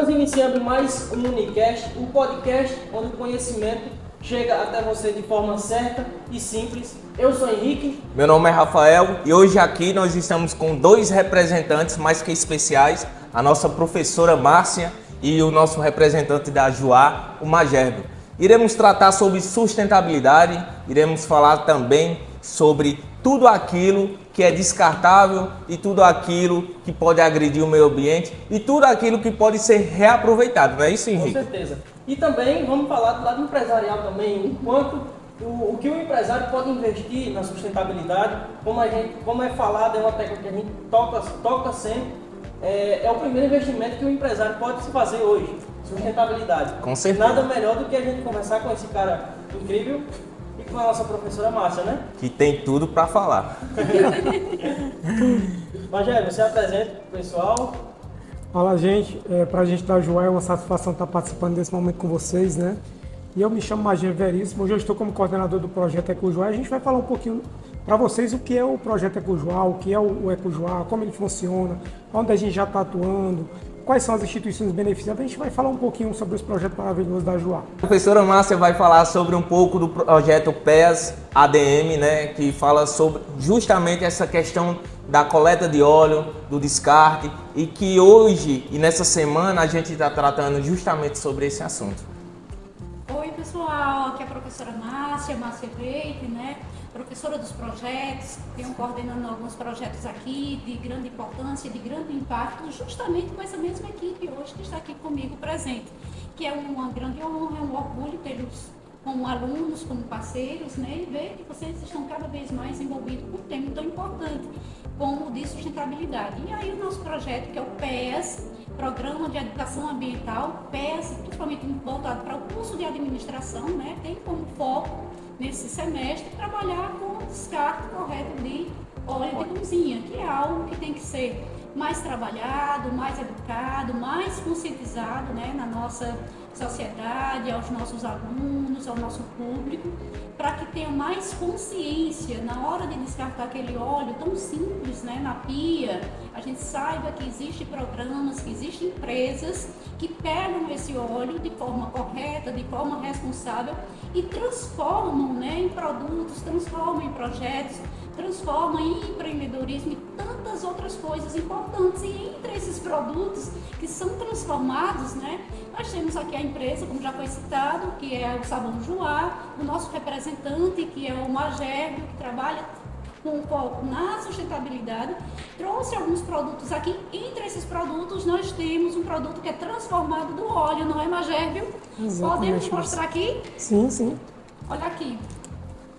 Estamos iniciando mais um Unicast, um podcast onde o conhecimento chega até você de forma certa e simples. Eu sou Henrique. Meu nome é Rafael e hoje aqui nós estamos com dois representantes mais que especiais, a nossa professora Márcia e o nosso representante da JUA, o Magerbo. Iremos tratar sobre sustentabilidade, iremos falar também sobre tudo aquilo que é descartável e tudo aquilo que pode agredir o meio ambiente e tudo aquilo que pode ser reaproveitado, não é isso, Henrique? Com certeza. E também vamos falar do lado empresarial também, enquanto o que o empresário pode investir na sustentabilidade, como é falado, é uma técnica que a gente toca sempre, é o primeiro investimento que o empresário pode se fazer hoje, sustentabilidade. Com certeza. Nada melhor do que a gente conversar com esse cara incrível e com a nossa professora Márcia, né? Que tem tudo para falar. Magé, você apresenta o pessoal. Fala, gente. Para a gente da JUA é uma satisfação estar participando desse momento com vocês, né? E eu me chamo Magerbo Veríssimo, hoje eu estou como coordenador do projeto EcoJUA. A gente vai falar um pouquinho para vocês o que é o projeto EcoJUA, o que é o EcoJUA, como ele funciona, onde a gente já está atuando, quais são as instituições beneficiadas. A gente vai falar um pouquinho sobre esse projeto maravilhoso da JUA. A professora Márcia vai falar sobre um pouco do projeto PEAS ADM, né, que fala sobre justamente essa questão da coleta de óleo, do descarte, e que hoje e nessa semana a gente está tratando justamente sobre esse assunto. Oi pessoal, aqui é a professora Márcia Leite, né? Professora dos projetos, tenho coordenando alguns projetos aqui de grande importância, de grande impacto, justamente com essa mesma equipe hoje que está aqui comigo presente, que é uma grande honra, é um orgulho tê-los como alunos, como parceiros, né? E ver que vocês estão cada vez mais envolvidos com um tema tão importante como o de sustentabilidade. E aí o nosso projeto, que é o PEAS, Programa de Educação Ambiental, PEAS, principalmente voltado para o curso de administração, né? Tem como foco nesse semestre trabalhar com o descarte correto de óleo de cozinha, que é algo que tem que ser mais trabalhado, mais educado, mais conscientizado, né, na nossa sociedade, aos nossos alunos, ao nosso público, para que tenha mais consciência na hora de descartar aquele óleo tão simples, né, na pia. A gente saiba que existem programas, que existem empresas que pegam esse óleo de forma correta, de forma responsável e transformam, né, em produtos, transformam em projetos, transformam em empreendedorismo e tantas outras coisas importantes. E entre esses produtos que são transformados, né, nós temos aqui a empresa, como já foi citado, que é o Sabão JUA, o nosso representante, que é o Magerbo, que trabalha com foco na sustentabilidade, trouxe alguns produtos aqui. Entre esses produtos, nós temos um produto que é transformado do óleo, não é, Magerbo? Podemos mostrar aqui? Sim, sim. Olha aqui.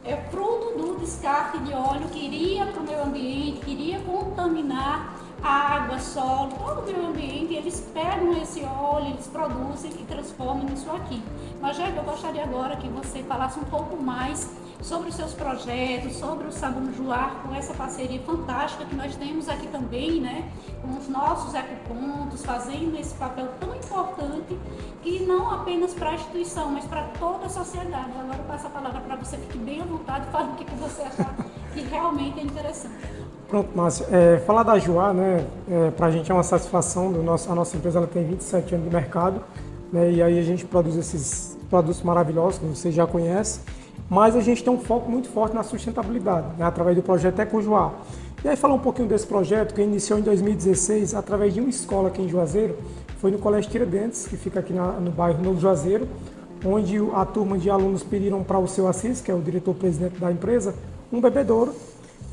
É fruto do descarte de óleo que iria para o meio ambiente, que iria contaminar a água, solo, todo o meio ambiente. Eles pegam esse óleo, eles produzem e transformam isso aqui. Mas já eu gostaria agora que você falasse um pouco mais sobre os seus projetos, sobre o Sabão JUA, com essa parceria fantástica que nós temos aqui também, né, com os nossos ecopontos, fazendo esse papel tão importante, que não apenas para a instituição, mas para toda a sociedade. Agora eu passo a palavra para você, fique bem à vontade, fale o que você achar que realmente é interessante. Pronto, Márcia. Falar da JUA, né, para a gente é uma satisfação. A nossa empresa ela tem 27 anos de mercado, né, e aí a gente produz esses produtos maravilhosos que você já conhece, mas a gente tem um foco muito forte na sustentabilidade, né, através do projeto EcoJUA. E aí falar um pouquinho desse projeto que iniciou em 2016 através de uma escola aqui em Juazeiro, foi no Colégio Tiradentes, que fica aqui no bairro Novo Juazeiro, onde a turma de alunos pediram para o seu Assis, que é o diretor-presidente da empresa, um bebedouro.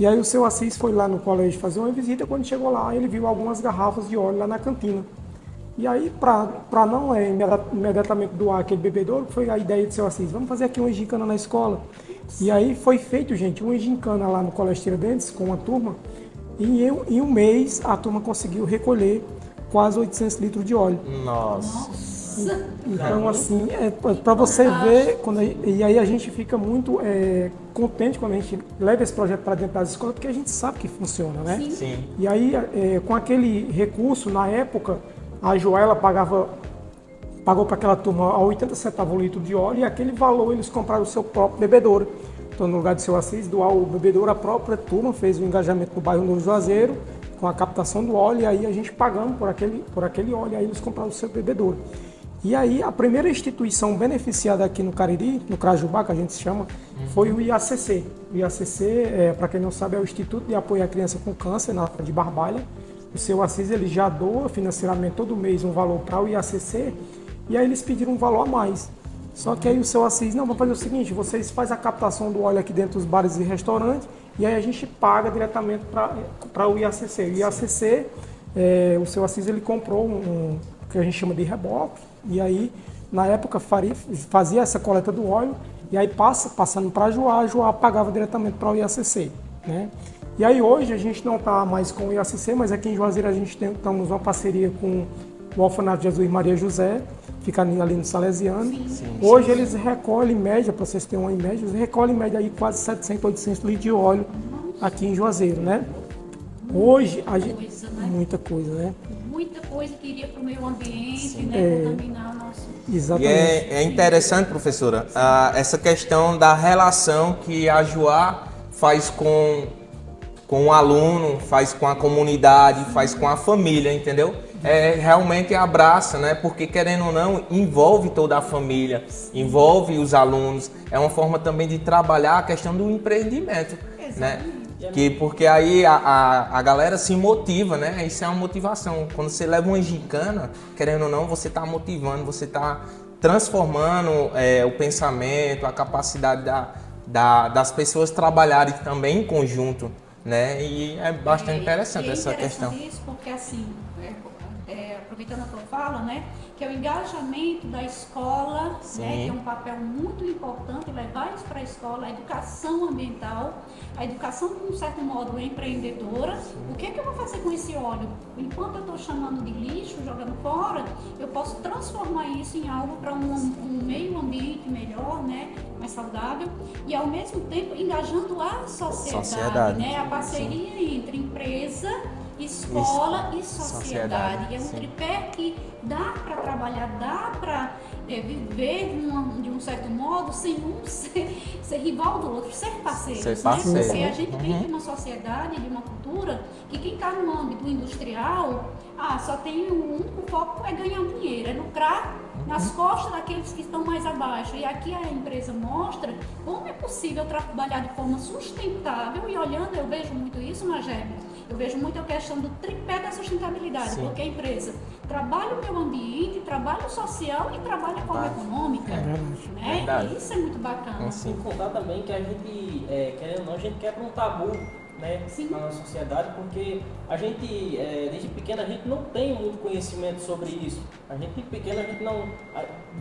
E aí o seu Assis foi lá no colégio fazer uma visita. Quando chegou lá, ele viu algumas garrafas de óleo lá na cantina. E aí, para não imediatamente doar aquele bebedouro, foi a ideia do seu Assis, vamos fazer aqui uma gincana na escola. E aí foi feito, gente, uma gincana lá no Colégio Tiradentes com uma turma, e em um mês a turma conseguiu recolher quase 800 litros de óleo. Nossa! Então, assim, para você ver, e aí a gente fica muito contente quando a gente leva esse projeto para dentro das escolas, porque a gente sabe que funciona, né? Sim. E aí, com aquele recurso, na época, a JUA pagou para aquela turma a 80 centavos o litro de óleo, e aquele valor eles compraram o seu próprio bebedouro. Então, no lugar do seu Assis doar o bebedouro, a própria turma fez o engajamento no bairro Novo Juazeiro com a captação do óleo, e aí a gente pagando por aquele óleo, aí eles compraram o seu bebedouro. E aí a primeira instituição beneficiada aqui no Cariri, no Crajubá, que a gente chama, foi o IACC. O IACC, para quem não sabe, é o Instituto de Apoio à Criança com Câncer, de Barbalha. O seu Assis, ele já doa financeiramente todo mês um valor para o IACC, e aí eles pediram um valor a mais. Só que aí o seu Assis, não, vamos fazer o seguinte, vocês fazem a captação do óleo aqui dentro dos bares e restaurantes, e aí a gente paga diretamente para o IACC. O IACC, o seu Assis, ele comprou um que a gente chama de reboque, e aí, na época, fazia essa coleta do óleo, e aí passando para a Joá pagava diretamente para o IACC, né? E aí hoje a gente não está mais com o IACC, mas aqui em Juazeiro a gente temos uma parceria com o Orfanato Jesus Maria José, fica ali no Salesiano. Hoje eles recolhem em média, para vocês terem uma média, eles recolhem em média aí quase 700, 800 litros de óleo aqui em Juazeiro, né? Hoje a gente... Muita coisa, né? Muita coisa que iria para o meio ambiente, né? Contaminar o nosso... Exatamente. E é interessante, professora, essa questão da relação que a Joá faz com o aluno, faz com a comunidade, faz com a família, entendeu? Realmente abraça, né? Porque querendo ou não, envolve toda a família, envolve os alunos. É uma forma também de trabalhar a questão do empreendimento, né? Porque aí a galera se motiva, né? Isso é uma motivação. Quando você leva uma gincana, querendo ou não, você está motivando, você está transformando o pensamento, a capacidade das pessoas trabalharem também em conjunto, né? E é bastante interessante essa questão. Isso porque assim, aproveitando a tua fala, né, que é o engajamento da escola, né, que é um papel muito importante, levar isso para a escola, a educação ambiental, a educação, de um certo modo, empreendedora. O que é que eu vou fazer com esse óleo? Enquanto eu estou chamando de lixo, jogando fora, eu posso transformar isso em algo para um meio ambiente melhor, né, mais saudável, e ao mesmo tempo engajando a sociedade. Né, a parceria entre empresa, escola e sociedade. É um tripé que dá para trabalhar, dá para viver de um certo modo sem um ser rival do outro, ser parceiros. Né? Porque a gente tem uma sociedade, de uma cultura, que quem está no âmbito industrial, só tem o único foco é ganhar dinheiro, é lucrar nas costas daqueles que estão mais abaixo. E aqui a empresa mostra como é possível trabalhar de forma sustentável, e olhando, eu vejo muito isso, Magério. Eu vejo muito a questão do tripé da sustentabilidade, porque a empresa trabalha o meio ambiente, trabalha o social e trabalha a forma econômica. Né? E isso é muito bacana. Sem contar também que a gente, querendo ou não, a gente quebra um tabu, né, na nossa sociedade, porque a gente, desde pequeno, a gente não tem muito conhecimento sobre isso. A gente pequeno, a gente não...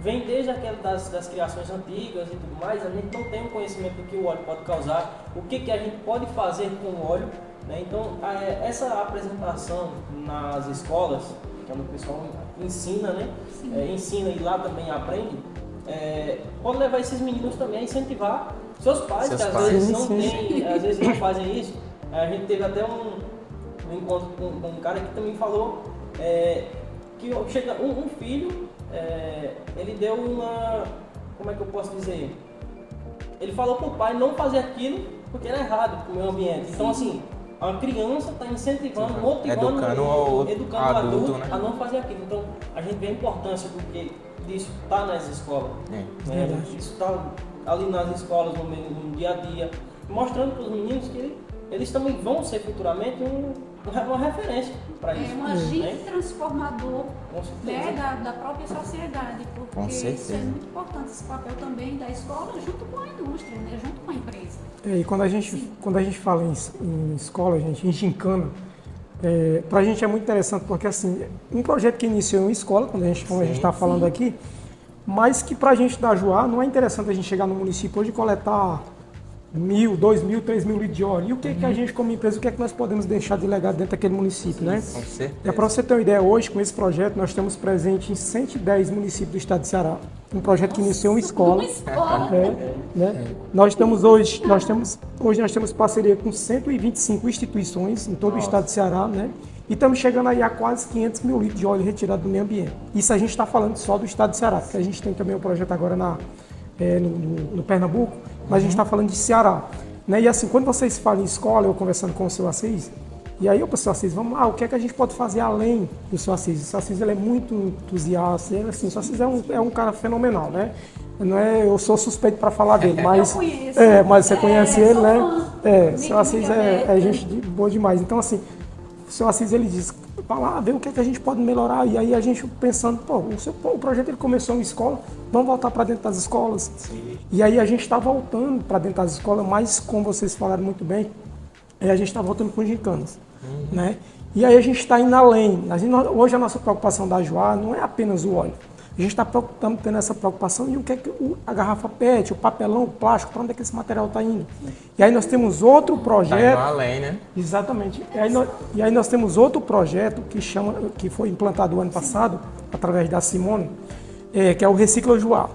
Vem desde aquela das criações antigas e tudo mais, a gente não tem um conhecimento do que o óleo pode causar, o que a gente pode fazer com o óleo. Então, essa apresentação nas escolas, que o pessoal ensina, né? Ensina e lá também aprende, pode levar esses meninos também a incentivar seus pais, que às vezes não têm, às vezes não fazem isso. A gente teve até um encontro com um cara que também falou que chega um filho, ele deu uma, como é que eu posso dizer? Ele falou para o pai não fazer aquilo porque era errado para o meio ambiente. Então, assim, a criança está incentivando, motivando, educando o adulto, né, a não fazer aquilo. Então, a gente vê a importância disso estar nas escolas. Isso está ali nas escolas, no dia a dia, mostrando para os meninos que eles também vão ser futuramente uma referência para isso. Um agente transformador, né, da própria sociedade, porque isso é muito importante, esse papel também da escola junto com a indústria, né, junto com a empresa. E quando a gente fala em escola, em gincana, para a gente é muito interessante, porque assim, um projeto que iniciou em escola, como a gente está falando aqui, mas que para a gente da Joá não é interessante a gente chegar no município hoje e coletar 1.000, 2.000, 3.000 litros de óleo. E o que que a gente, como empresa, o que é que nós podemos deixar de legado dentro daquele município, né? Com certeza. Para você ter uma ideia, hoje, com esse projeto, nós estamos presentes em 110 municípios do estado de Ceará. Um projeto que iniciou uma escola. Né? Nós temos parceria com 125 instituições em todo o estado de Ceará, né? E estamos chegando aí a quase 500 mil litros de óleo retirado do meio ambiente. Isso a gente está falando só do estado de Ceará, porque a gente tem também um projeto agora no Pernambuco, mas a gente está falando de Ceará. Né? E assim, quando vocês falam em escola, eu conversando com o seu Assis, E aí eu pensei, Assis, vamos lá, o que é que a gente pode fazer além do seu Assis? O seu Assis, ele é muito entusiasta, ele, assim, o seu Assis é um cara fenomenal, né? Não é, eu sou suspeito para falar dele, mas... Eu conheço. Mas você conhece ele, né? O seu Amigo Assis é gente boa demais. Então, assim, o seu Assis, ele diz, vai lá, vê o que é que a gente pode melhorar. E aí a gente pensando, o projeto ele começou em escola, vamos voltar para dentro das escolas. Sim. E aí a gente está voltando para dentro das escolas, mas como vocês falaram muito bem, a gente está voltando com gincanas, né? E aí a gente está indo além. Hoje a nossa preocupação da Joá não é apenas o óleo. A gente está tendo essa preocupação em o que é que a garrafa PET, o papelão, o plástico, para onde é que esse material está indo. E aí nós temos outro projeto... Está indo além, né? Exatamente. E aí nós temos outro projeto que foi implantado o ano passado, através da Simone, que é o Recicla Joá.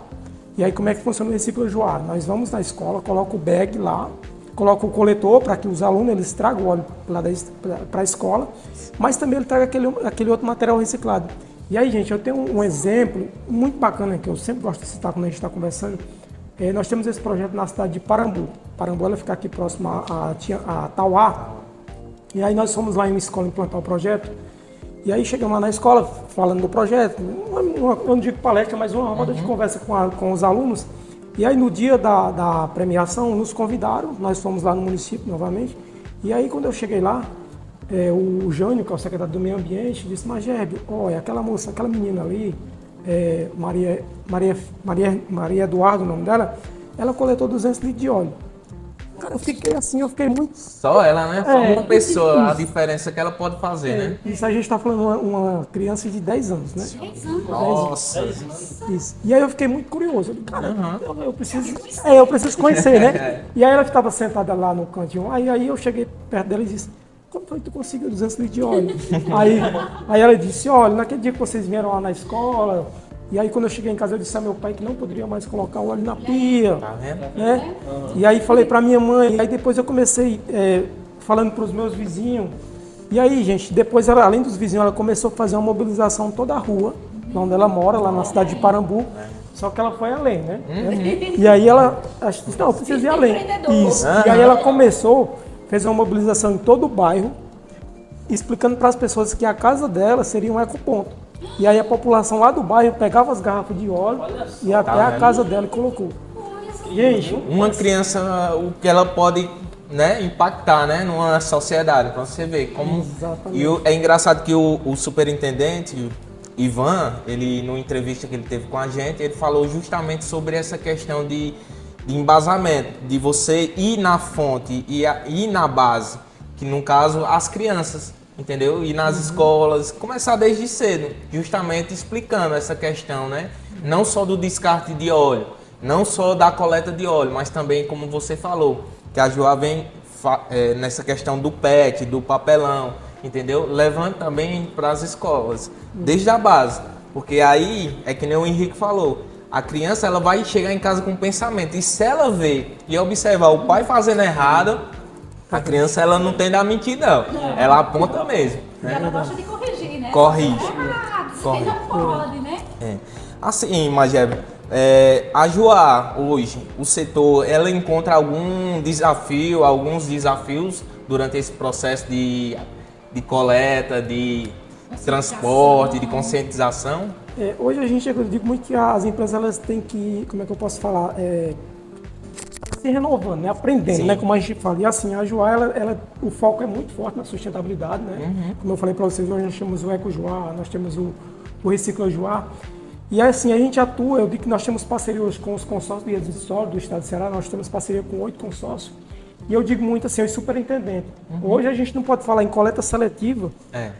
E aí como é que funciona o Recicla Joá? Nós vamos na escola, coloca o bag lá, coloca o coletor para que os alunos eles tragam o óleo para a escola, mas também ele traga aquele outro material reciclado. E aí, gente, eu tenho um exemplo muito bacana que eu sempre gosto de citar quando a gente está conversando. Nós temos esse projeto na cidade de Parambu. Parambu ela fica aqui próximo a Tauá. E aí nós fomos lá em uma escola implantar o projeto. E aí chegamos lá na escola falando do projeto. Eu não digo palestra, mas uma roda de conversa com os alunos. E aí no dia da premiação nos convidaram. Nós fomos lá no município novamente. E aí quando eu cheguei lá, o Jânio, que é o secretário do Meio Ambiente, disse, mas Gerbio, olha, aquela moça, aquela menina ali, Maria Eduardo, o nome dela, ela coletou 200 litros de óleo. Cara, eu fiquei muito... Só ela, né? Só uma pessoa, a diferença que ela pode fazer, né? Isso a gente está falando uma criança de 10 anos, né? 10 anos. Nossa! Isso. E aí eu fiquei muito curioso. Eu digo, cara, eu preciso conhecer, né? E aí ela estava sentada lá no cantinho, aí eu cheguei perto dela e disse, como foi que tu conseguiu 200 litros de óleo? aí ela disse, olha, naquele dia que vocês vieram lá na escola, e aí quando eu cheguei em casa eu disse a meu pai que não poderia mais colocar o óleo na pia. Tá vendo? Né? E aí falei para minha mãe, aí depois eu comecei falando para os meus vizinhos. E aí, gente, depois ela, além dos vizinhos, ela começou a fazer uma mobilização toda a rua, onde ela mora, lá na cidade de Parambu. Só que ela foi além, né? E aí ela disse, não, eu preciso ir além. Isso. E aí ela começou... fez uma mobilização em todo o bairro, explicando para as pessoas que a casa dela seria um ecoponto. E aí a população lá do bairro pegava as garrafas de óleo e até a casa dela e colocou. Gente, uma criança, o que ela pode, né, impactar, né, numa sociedade, para você ver como... Exatamente. E é engraçado que o superintendente, Ivan, ele, numa entrevista que ele teve com a gente, ele falou justamente sobre essa questão de embasamento, de você ir na fonte e ir na base, que no caso as crianças, entendeu? Ir nas escolas, começar desde cedo, justamente explicando essa questão, né? Não só do descarte de óleo, não só da coleta de óleo, mas também, como você falou, que a Joá vem nessa questão do PET, do papelão, entendeu? Levando também para as escolas, desde a base, porque aí é que nem o Henrique falou, a criança ela vai chegar em casa com um pensamento. E se ela ver e observar o pai fazendo errado, a criança ela não tem da mentir, não. Ela aponta mesmo. Né? Ela gosta de corrigir, né? Corrige. Corrige. Não pode, né? Assim, Mageb, a Joá hoje, o setor, ela encontra alguns desafios durante esse processo de coleta, de transporte, de conscientização? Hoje a gente, eu digo muito que as empresas elas têm que, como é que eu posso falar, se renovando, né? Aprendendo, sim, né? Como a gente fala. E assim, a Joá, o foco é muito forte na sustentabilidade, né? Como eu falei para vocês, hoje nós temos o Eco Joá, nós temos o Recicla Joá. E assim, a gente atua, eu digo que nós temos parceria hoje com os consórcios de resíduos sólidos do estado de Ceará, nós temos parceria com 8 consórcios. E eu digo muito assim, os superintendentes. Hoje a gente não pode falar em coleta seletiva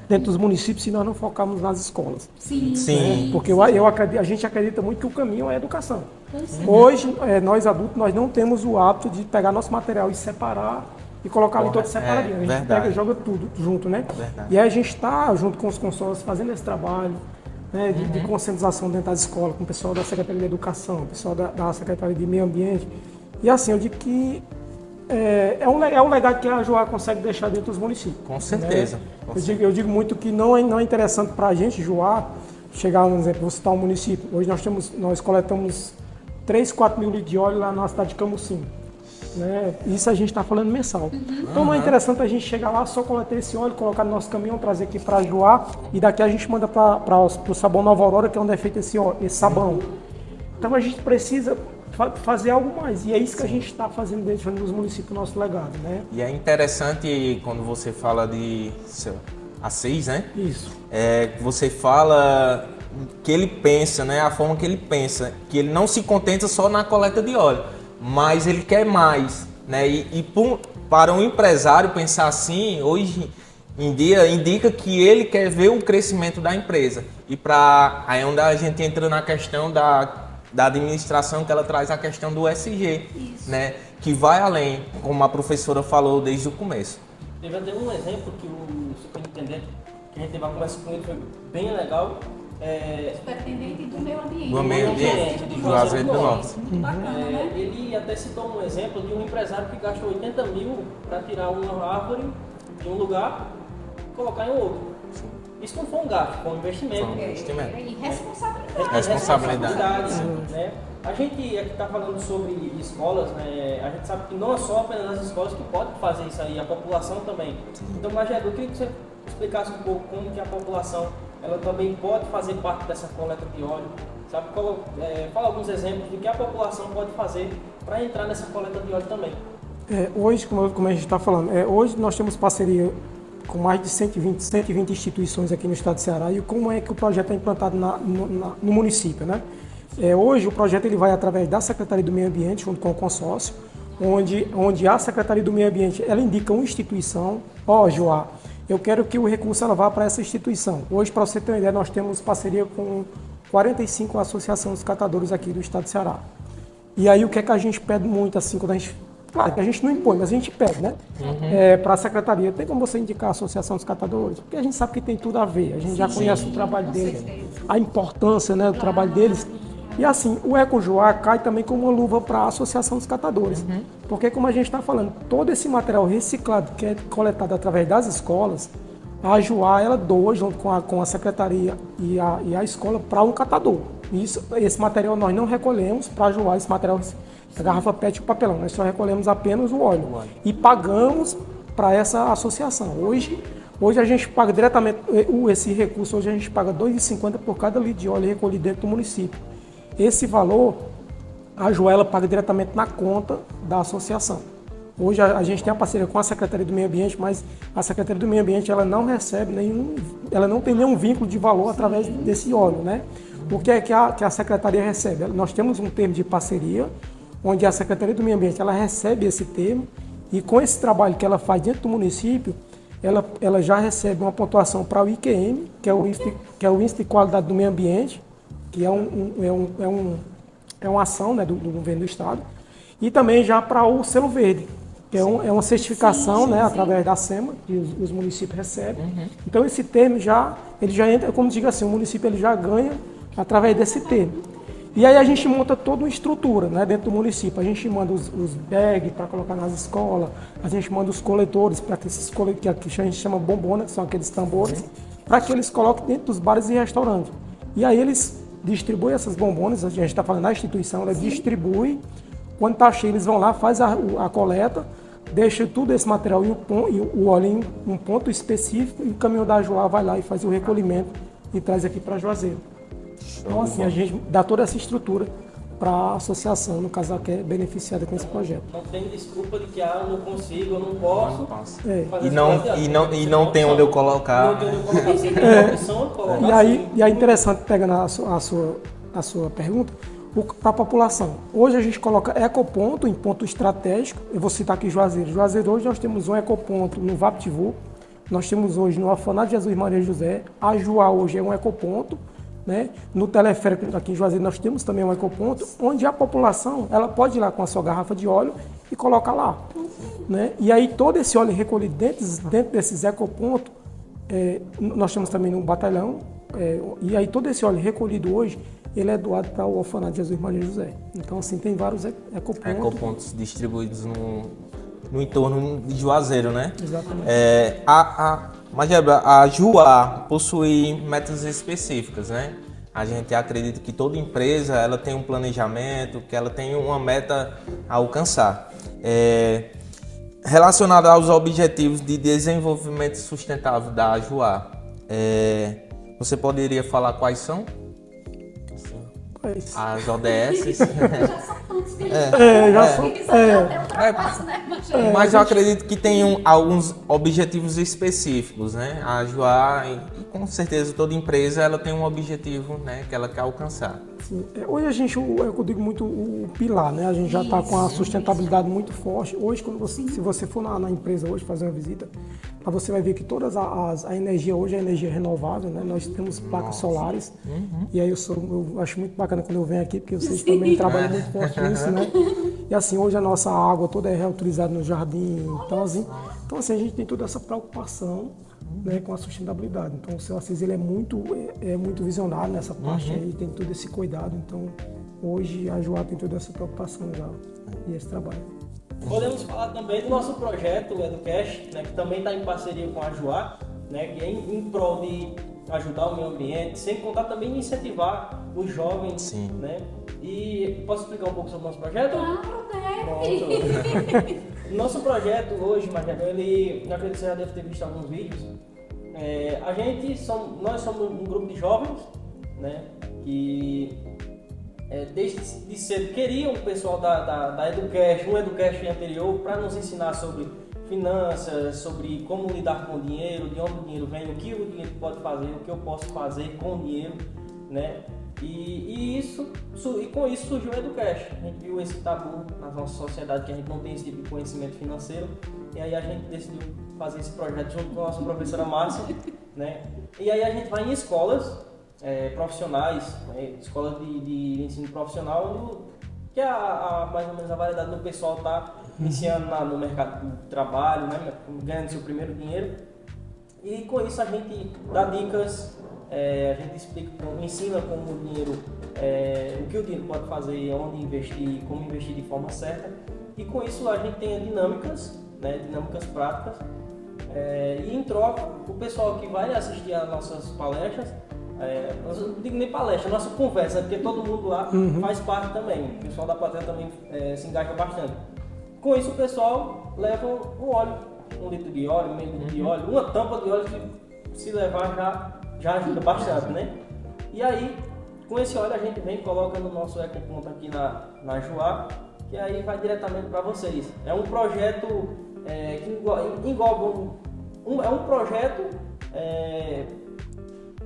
dentro dos municípios se nós não focarmos nas escolas. Sim. Né? Porque a gente acredita muito que o caminho é a educação. Hoje, nós adultos, nós não temos o hábito de pegar nosso material e separar e colocar ali todo separadinho. A gente pega e joga tudo junto, né? Verdade. E aí a gente está, junto com os consórcios, fazendo esse trabalho, né, de conscientização dentro das escolas, com o pessoal da Secretaria de Educação, o pessoal da Secretaria de Meio Ambiente. E assim, eu digo que é um legado que a Joá consegue deixar dentro dos municípios. Com certeza. Né? Eu digo muito que não é interessante para a gente, Joá, chegar, por exemplo, vou citar um município. Hoje nós coletamos 3, 4 mil litros de óleo lá na cidade de Camusim. né? Isso a gente está falando mensal. Então não é interessante a gente chegar lá, só coletar esse óleo, colocar no nosso caminhão, trazer aqui para Juá e daqui a gente manda para o sabão Nova Aurora, que é onde é feito esse sabão. Então a gente precisa fazer algo mais. E é isso que a gente está fazendo dentro dos municípios do nosso legado, né? E é interessante quando você fala de A6, né? Isso. Você fala que ele pensa, né? A forma que ele pensa, que ele não se contenta só na coleta de óleo, mas ele quer mais, né? Para um empresário pensar assim, hoje em dia, indica que ele quer ver o crescimento da empresa. E aí é onde a gente entra na questão da administração, que ela traz a questão do SG, né? Que vai além, como a professora falou desde o começo. Teve até um exemplo que o superintendente, que a gente teve uma conversa com ele, foi bem legal. Superintendente do meio ambiente. Do meio ambiente, de Juazeiro do Norte. Muito bacana, né? Ele até citou um exemplo de um empresário que gastou 80 mil para tirar uma árvore de um lugar e colocar em outro. Isso não foi um gasto, foi um investimento. E responsabilidade. Responsabilidade. Né? A gente aqui está falando sobre escolas, né? A gente sabe que não é só apenas as escolas que podem fazer isso aí, a população também. Então, Magério, eu queria que você explicasse um pouco como que a população ela também pode fazer parte dessa coleta de óleo. Sabe? Fala alguns exemplos do que a população pode fazer para entrar nessa coleta de óleo também. Hoje, como a gente está falando, hoje nós temos parceria com mais de 120 instituições aqui no estado do Ceará. E como é que o projeto é implantado no município, né? Hoje o projeto ele vai através da Secretaria do Meio Ambiente, junto com o consórcio, onde a Secretaria do Meio Ambiente ela indica uma instituição, Joá, eu quero que o recurso ela vá para essa instituição. Hoje, para você ter uma ideia, nós temos parceria com 45 associações de catadores aqui do estado do Ceará. E aí o que é que a gente pede muito, assim, quando a gente... Claro que a gente não impõe, mas a gente pede, né? Para a secretaria, tem como você indicar a Associação dos Catadores? Porque a gente sabe que tem tudo a ver, a gente já conhece o trabalho deles, a importância, né, do trabalho deles. E assim, o EcoJuá cai também como uma luva para a Associação dos Catadores. Porque como a gente está falando, todo esse material reciclado que é coletado através das escolas, a Juá ela doa junto com a secretaria e a escola para um catador. Esse material nós não recolhemos para a Juá, esse material... A garrafa PET e o papelão, nós só recolhemos apenas o óleo e pagamos para essa associação. Hoje a gente paga diretamente, esse recurso hoje a gente paga R$ 2,50 por cada litro de óleo recolhido dentro do município. Esse valor, a Joela paga diretamente na conta da associação. Hoje a gente tem a parceria com a Secretaria do Meio Ambiente, mas a Secretaria do Meio Ambiente ela não recebe ela não tem nenhum vínculo de valor através desse óleo, né? O que é que a Secretaria recebe? Nós temos um termo de parceria, onde a Secretaria do Meio Ambiente ela recebe esse termo e com esse trabalho que ela faz dentro do município, ela já recebe uma pontuação para o IQM, que é o Índice de Qualidade do Meio Ambiente, que é uma ação, né, do governo do estado, e também já para o selo verde, que é uma certificação, né, através da SEMA, que os municípios recebem. Então esse termo ele já entra, como digo assim, o município ele já ganha através desse termo. E aí a gente monta toda uma estrutura, né, dentro do município. A gente manda os bags para colocar nas escolas, a gente manda os coletores, para que esses coletores, que a gente chama bombona, que são aqueles tambores, para que eles coloquem dentro dos bares e restaurantes. E aí eles distribuem essas bombonas, a gente está falando da instituição, ela distribui, quando está cheio eles vão lá, faz a coleta, deixa tudo esse material e o óleo em um ponto específico e o caminhão da Joá vai lá e faz o recolhimento e traz aqui para Juazeiro. Então, assim, a gente dá toda essa estrutura para a associação, no caso, que é beneficiada com esse projeto. Não tem desculpa de que eu não consigo, eu não posso. E não tem onde eu colocar. E aí interessante, pegando a sua pergunta, para a população. Hoje a gente coloca ecoponto em ponto estratégico. Eu vou citar aqui Juazeiro. Juazeiro, hoje nós temos um ecoponto no VaptVu. Nós temos hoje no Orfanato Jesus Maria José. A Juá hoje é um ecoponto. Né? No teleférico aqui em Juazeiro nós temos também um ecoponto, onde a população ela pode ir lá com a sua garrafa de óleo e colocar lá. Né? E aí todo esse óleo recolhido dentro desses ecopontos, nós temos também no batalhão, e aí todo esse óleo recolhido hoje, ele é doado para o Orfanato Jesus Maria José. Então assim, tem vários ecopontos. Ecopontos distribuídos no entorno de Juazeiro, né? Exatamente. Mas a Juá possui metas específicas, né? A gente acredita que toda empresa ela tem um planejamento, que ela tem uma meta a alcançar. Relacionado aos objetivos de desenvolvimento sustentável da AJUA, você poderia falar quais são? As ODS? Já são tantos que Mas eu acredito que tem alguns objetivos específicos, né? A AJUA, e com certeza toda empresa, ela tem um objetivo, né, que ela quer alcançar. Sim. Hoje a gente, eu digo muito o pilar, né? A gente já está com a sustentabilidade muito forte. Hoje, se você for na empresa hoje fazer uma visita, você vai ver que todas a energia hoje é energia renovável, né? Nós temos placas solares. E aí eu acho muito bacana quando eu venho aqui, porque vocês também trabalham muito forte nisso, né? E assim, hoje a nossa água toda é reutilizada no jardim. Então assim, a gente tem toda essa preocupação, né, com a sustentabilidade. Então o seu Assis, ele é muito visionário nessa parte aí, tem todo esse cuidado. Então hoje a AJUA tem toda essa preocupação já e esse trabalho. Podemos falar também do nosso projeto, o EduCash, né, que também está em parceria com a AJUA, né, que é em prol de ajudar o meio ambiente, sem contar também em incentivar os jovens. Né? E posso explicar um pouco sobre o nosso projeto? Claro, deve! Nosso projeto hoje, Margarida, eu acredito que você já deve ter visto alguns vídeos. Nós somos um grupo de jovens, né, que desde cedo queriam o pessoal da EduCash, um EduCash anterior, para nos ensinar sobre finanças, sobre como lidar com o dinheiro, de onde o dinheiro vem, o que o dinheiro pode fazer, o que eu posso fazer com o dinheiro, né? E com isso surgiu o EduCash. A gente viu esse tabu na nossa sociedade, que a gente não tem esse tipo de conhecimento financeiro, e aí a gente decidiu fazer esse projeto junto com a nossa professora Márcia, né? E aí a gente vai em escolas profissionais, né? Escolas de ensino profissional, que é mais ou menos a variedade do pessoal está iniciando no mercado de trabalho, né? Ganhando seu primeiro dinheiro. E com isso a gente dá dicas, a gente explica, ensina como o dinheiro, o que o dinheiro pode fazer, onde investir, como investir de forma certa. E com isso a gente tem dinâmicas, né? Dinâmicas práticas. E em troca, o pessoal que vai assistir às nossas palestras, eu não digo nem palestra, nossa conversa, porque todo mundo lá faz parte também. O pessoal da plateia também se engaja bastante. Com isso o pessoal leva um óleo, 1 litro de óleo, meio litro de óleo, uma tampa de óleo que se levar já ajuda bastante, né? E aí, com esse óleo a gente vem e coloca no nosso ecoponto aqui na AJUA, que aí vai diretamente para vocês. É um projeto que engloba é um projeto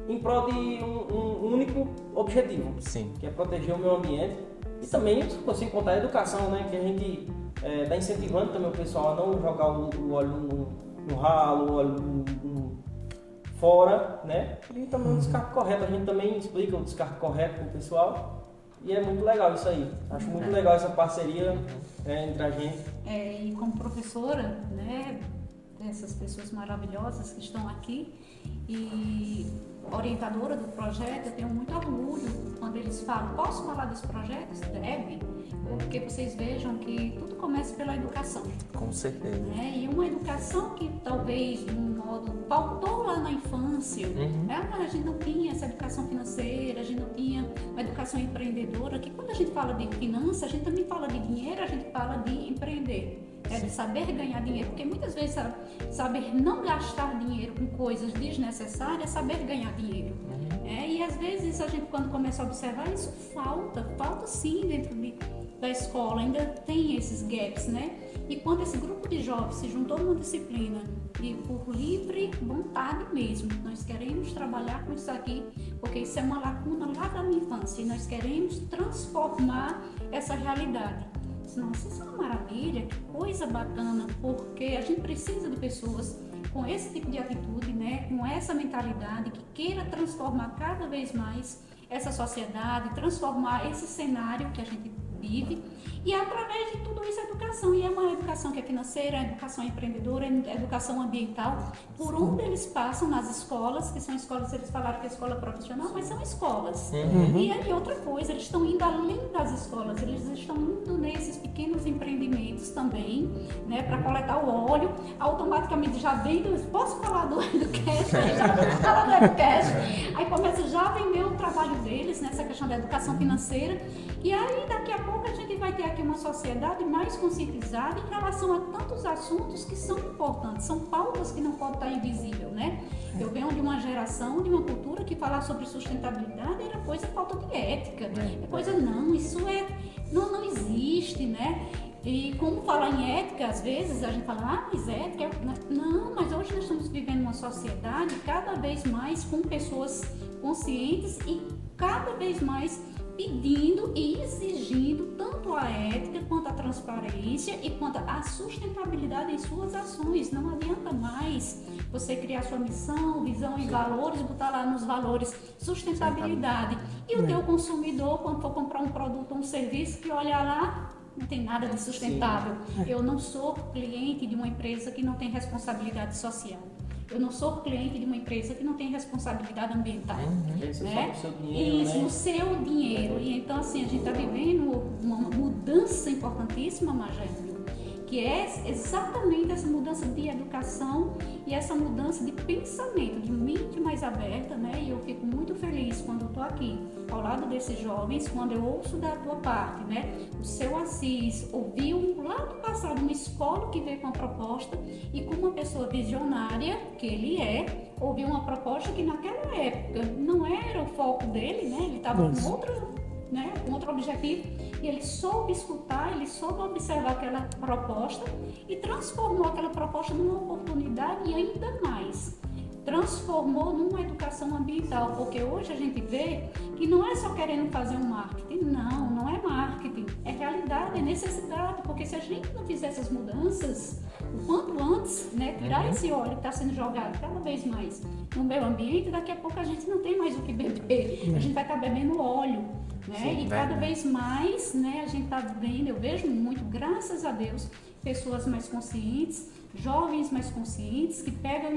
em prol de um único objetivo, que é proteger o meio ambiente e também, sem contar a educação, né? Que a gente está incentivando também o pessoal a não jogar o óleo no ralo, o óleo fora, né? E também o descarte correto, a gente também explica o descarte correto para o pessoal e é muito legal isso aí. Acho muito legal essa parceria entre a gente. E como professora, né, dessas pessoas maravilhosas que estão aqui e orientadora do projeto, eu tenho muito orgulho quando eles falam, posso falar dos projetos? Deve, porque vocês vejam que tudo começa pela educação. Com certeza. Né? E uma educação que talvez, de um modo, faltou lá na infância. A gente não tinha essa educação financeira, a gente não tinha uma educação empreendedora, que quando a gente fala de finanças, a gente também fala de dinheiro, a gente fala de empreender. De saber ganhar dinheiro, porque muitas vezes saber não gastar dinheiro com coisas desnecessárias é saber ganhar dinheiro. E às vezes a gente, quando começa a observar, isso falta sim dentro da escola, ainda tem esses gaps, né? E quando esse grupo de jovens se juntou numa disciplina e por livre vontade mesmo, nós queremos trabalhar com isso aqui, porque isso é uma lacuna lá da minha infância e nós queremos transformar essa realidade. Nossa, isso é uma maravilha, que coisa bacana, porque a gente precisa de pessoas com esse tipo de atitude, né, com essa mentalidade que queira transformar cada vez mais essa sociedade, transformar esse cenário que a gente vive e através de tudo isso a educação, e é uma educação que é financeira, educação empreendedora, educação ambiental, por onde eles passam nas escolas, que são escolas, eles falaram que é escola profissional, mas são escolas. E aí outra coisa, eles estão indo além das escolas, eles estão indo nesses pequenos empreendimentos, também, né, para coletar o óleo. Automaticamente já vem posso falar do cash? Já posso falar do EduCash. Aí começa já a vender o trabalho deles, nessa questão da educação financeira. E aí daqui a pouco a gente vai ter aqui uma sociedade mais conscientizada em relação a tantos assuntos que são importantes, são pautas que não podem estar invisíveis, né? Eu venho de uma geração, de uma cultura que falar sobre sustentabilidade era coisa falta de ética, é coisa não, isso não existe, né? E como falar em ética, às vezes a gente fala, mas ética, não, mas hoje nós estamos vivendo uma sociedade cada vez mais com pessoas conscientes e cada vez mais pedindo e exigindo tanto a ética quanto a transparência e quanto a sustentabilidade em suas ações. Não adianta mais você criar sua missão, visão e valores, botar lá nos valores sustentabilidade. E o teu consumidor, quando for comprar um produto ou um serviço, que olha lá, não tem nada de sustentável. Eu não sou cliente de uma empresa que não tem responsabilidade social. Eu não sou cliente de uma empresa que não tem responsabilidade ambiental. Isso né? no seu dinheiro, Isso, né? no seu dinheiro. E então, assim, a gente está vivendo uma mudança importantíssima, Magério, que é exatamente essa mudança de educação e essa mudança de pensamento, de mente mais aberta, né? E eu fico muito feliz quando eu estou aqui, ao lado desses jovens, quando eu ouço da tua parte, né? O seu Assis ouviu lá do passado uma escola que veio com uma proposta e com uma pessoa visionária, que ele é, ouviu uma proposta que naquela época não era o foco dele, né? Ele estava com outro objetivo, e ele soube escutar, ele soube observar aquela proposta e transformou aquela proposta numa oportunidade e ainda mais, transformou numa educação ambiental, porque hoje a gente vê que não é só querendo fazer um marketing, não é marketing, é realidade, é necessidade, porque se a gente não fizer essas mudanças, o quanto antes, né, tirar esse óleo que está sendo jogado cada vez mais no meio ambiente, daqui a pouco a gente não tem mais o que beber, a gente vai estar bebendo óleo. Né? Sim, e cada vez mais, né, a gente está vendo, eu vejo muito, graças a Deus, pessoas mais conscientes, jovens mais conscientes, que pegam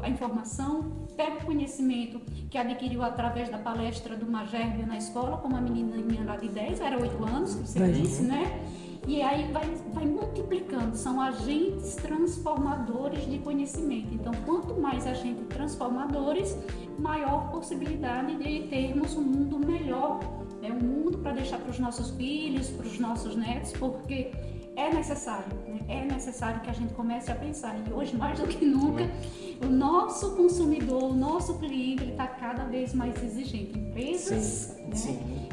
a informação, pegam o conhecimento que adquiriu através da palestra do Magérbio na escola, como a menininha lá de 10, era 8 anos, que você disse, né? E aí vai multiplicando, são agentes transformadores de conhecimento. Então, quanto mais agentes transformadores, maior possibilidade de termos um mundo melhor, né? Um mundo para deixar para os nossos filhos, para os nossos netos, porque é necessário, né? É necessário que a gente comece a pensar. E hoje, mais do que nunca, o nosso consumidor, o nosso cliente, ele está cada vez mais exigente. Empresas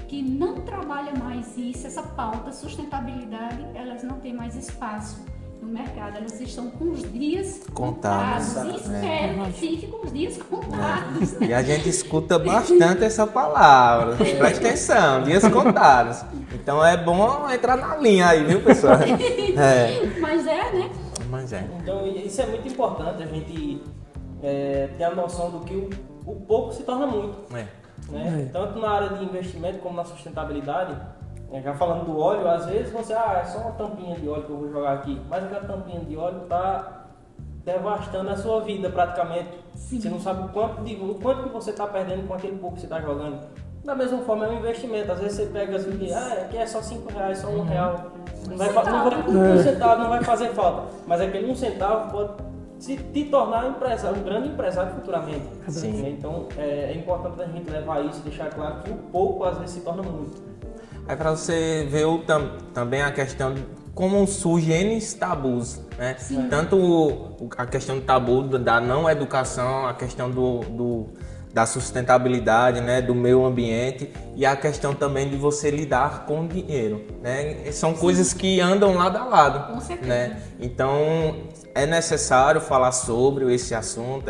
que não trabalham mais isso, essa pauta, sustentabilidade, elas não têm mais espaço no mercado, elas estão com os dias contados. E espero que fique com os dias contados. E a gente escuta bastante essa palavra. Presta atenção, dias contados. Então é bom entrar na linha aí, viu, pessoal? Mas né? Mas é. Então isso é muito importante, a gente ter a noção do que o pouco se torna muito. Né? Tanto na área de investimento como na sustentabilidade. Já falando do óleo, às vezes você, é só uma tampinha de óleo que eu vou jogar aqui, mas aquela tampinha de óleo está devastando a sua vida praticamente. Sim. Você não sabe o quanto que você está perdendo com aquele pouco que você está jogando. Da mesma forma é um investimento, às vezes você pega assim, aqui é só R$5, só R$1, um centavo não vai fazer falta, mas aquele 1 centavo pode te tornar um grande empresário futuramente. Sim. Então é importante a gente levar isso, deixar claro que o pouco às vezes se torna muito. Aí para você ver também a questão de como surgem N tabus, né? Sim. Tanto a questão do tabu da não educação, a questão da sustentabilidade, né? Do meio ambiente e a questão também de você lidar com o dinheiro, né? São coisas que andam lado a lado, com certeza, né? Então é necessário falar sobre esse assunto,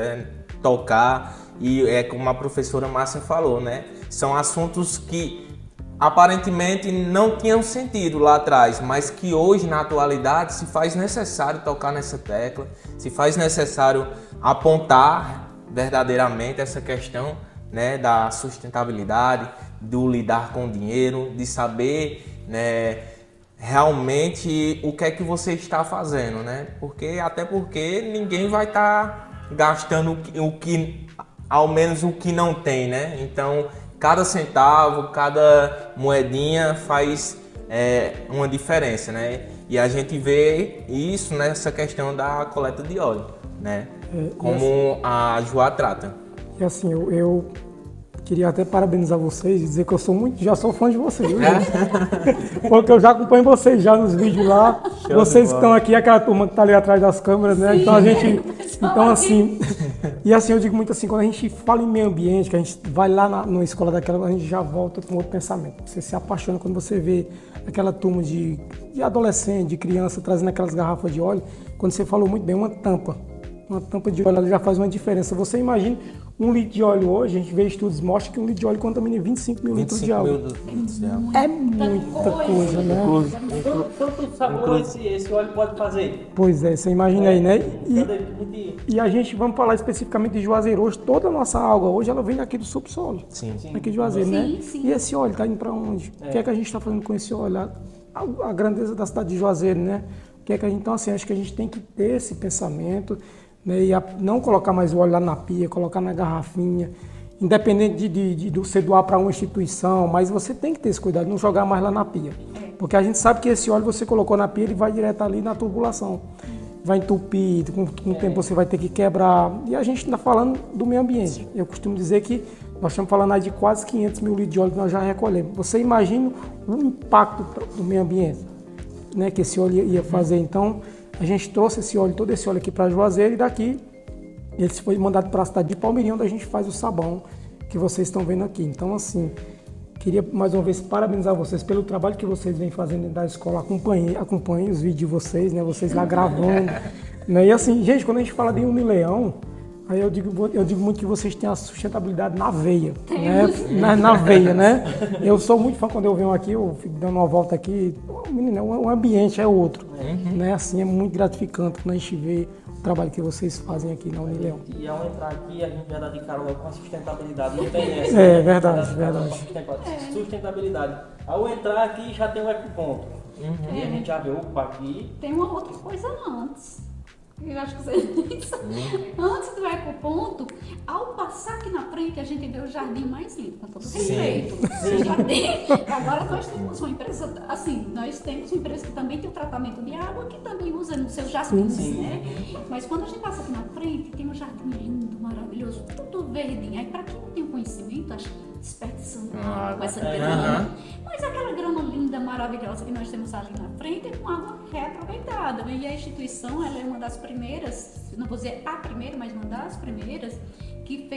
tocar e como a professora Márcia falou, né? São assuntos que aparentemente não tinham sentido lá atrás, mas que hoje, na atualidade, se faz necessário tocar nessa tecla, se faz necessário apontar verdadeiramente essa questão, né, da sustentabilidade, do lidar com o dinheiro, de saber, né, realmente o que é que você está fazendo, né? Até porque ninguém vai estar gastando ao menos o que não tem, né? Então, cada centavo, cada moedinha faz uma diferença, né? E a gente vê isso nessa questão da coleta de óleo, né? Como a Joá trata. E assim, eu queria até parabenizar vocês e dizer que eu já sou fã de vocês, viu, porque eu já acompanho vocês já nos vídeos lá. Vocês que estão aqui, aquela turma que está ali atrás das câmeras, né? Então a gente. Então assim. E assim, eu digo muito assim, quando a gente fala em meio ambiente, que a gente vai lá na escola daquela, a gente já volta com outro pensamento. Você se apaixona quando você vê aquela turma de adolescente, de criança, trazendo aquelas garrafas de óleo. Quando você falou muito bem, uma tampa de óleo ela já faz uma diferença. Você imagina um litro de óleo hoje, a gente vê estudos mostram que um litro de óleo contamina 25 mil litros de água. É muita coisa, né? Quanto sabor esse óleo pode fazer? Pois é, você imagina aí, né? E a gente, vamos falar especificamente de Juazeiro, hoje toda a nossa água, hoje ela vem daqui do subsolo. Sim. Aqui de Juazeiro, né? Sim. E esse óleo está indo para onde? O que é que a gente está fazendo com esse óleo? A grandeza da cidade de Juazeiro, né? O que é que a gente, então assim, acho que a gente tem que ter esse pensamento, né, e não colocar mais o óleo lá na pia, colocar na garrafinha, independente de você doar para uma instituição, mas você tem que ter esse cuidado, não jogar mais lá na pia. Porque a gente sabe que esse óleo você colocou na pia, ele vai direto ali na tubulação. Vai entupir, com o tempo você vai ter que quebrar. E a gente está falando do meio ambiente. Eu costumo dizer que nós estamos falando aí de quase 500 mil litros de óleo que nós já recolhemos. Você imagina o impacto do meio ambiente, né, que esse óleo ia fazer. Então, a gente trouxe todo esse óleo aqui para Juazeiro e daqui ele foi mandado para a cidade de Palmeirinho, onde a gente faz o sabão que vocês estão vendo aqui. Então, assim, queria mais uma vez parabenizar vocês pelo trabalho que vocês vêm fazendo dentro da escola. Acompanhe os vídeos de vocês, né? Vocês lá gravando. Né? E assim, gente, quando a gente fala de Unileão, aí eu digo muito que vocês têm a sustentabilidade na veia, né? Na veia, né? Eu sou muito fã quando eu venho aqui, eu fico dando uma volta aqui, o ambiente é outro, né? Assim, é muito gratificante quando a gente vê o trabalho que vocês fazem aqui na Unileão. E ao entrar aqui, a gente já dá de cara logo com a sustentabilidade, não tem essa. É verdade. Sustentabilidade. Ao entrar aqui, já tem o ecoponto. E a gente já vê, opa, aqui. Tem uma outra coisa antes. Eu acho que vocês nem sabem. Antes do ecoponto, ao passar aqui na frente, a gente vê o jardim mais limpo, com todo respeito. O jardim. Agora nós temos uma empresa, assim, nós temos uma empresa que também tem o tratamento de água, que também usa nos seus jardins, né? Mas quando a gente passa aqui na frente, tem um jardim lindo, maravilhoso, tudo verdinho. Aí para quem não tem conhecimento, acha desperdiçando água com essa grama. Mas aquela grama linda, maravilhosa que nós temos ali na frente é com água reaproveitada. E a instituição, ela é uma das primeiras, não vou dizer a primeira, mas uma das primeiras, que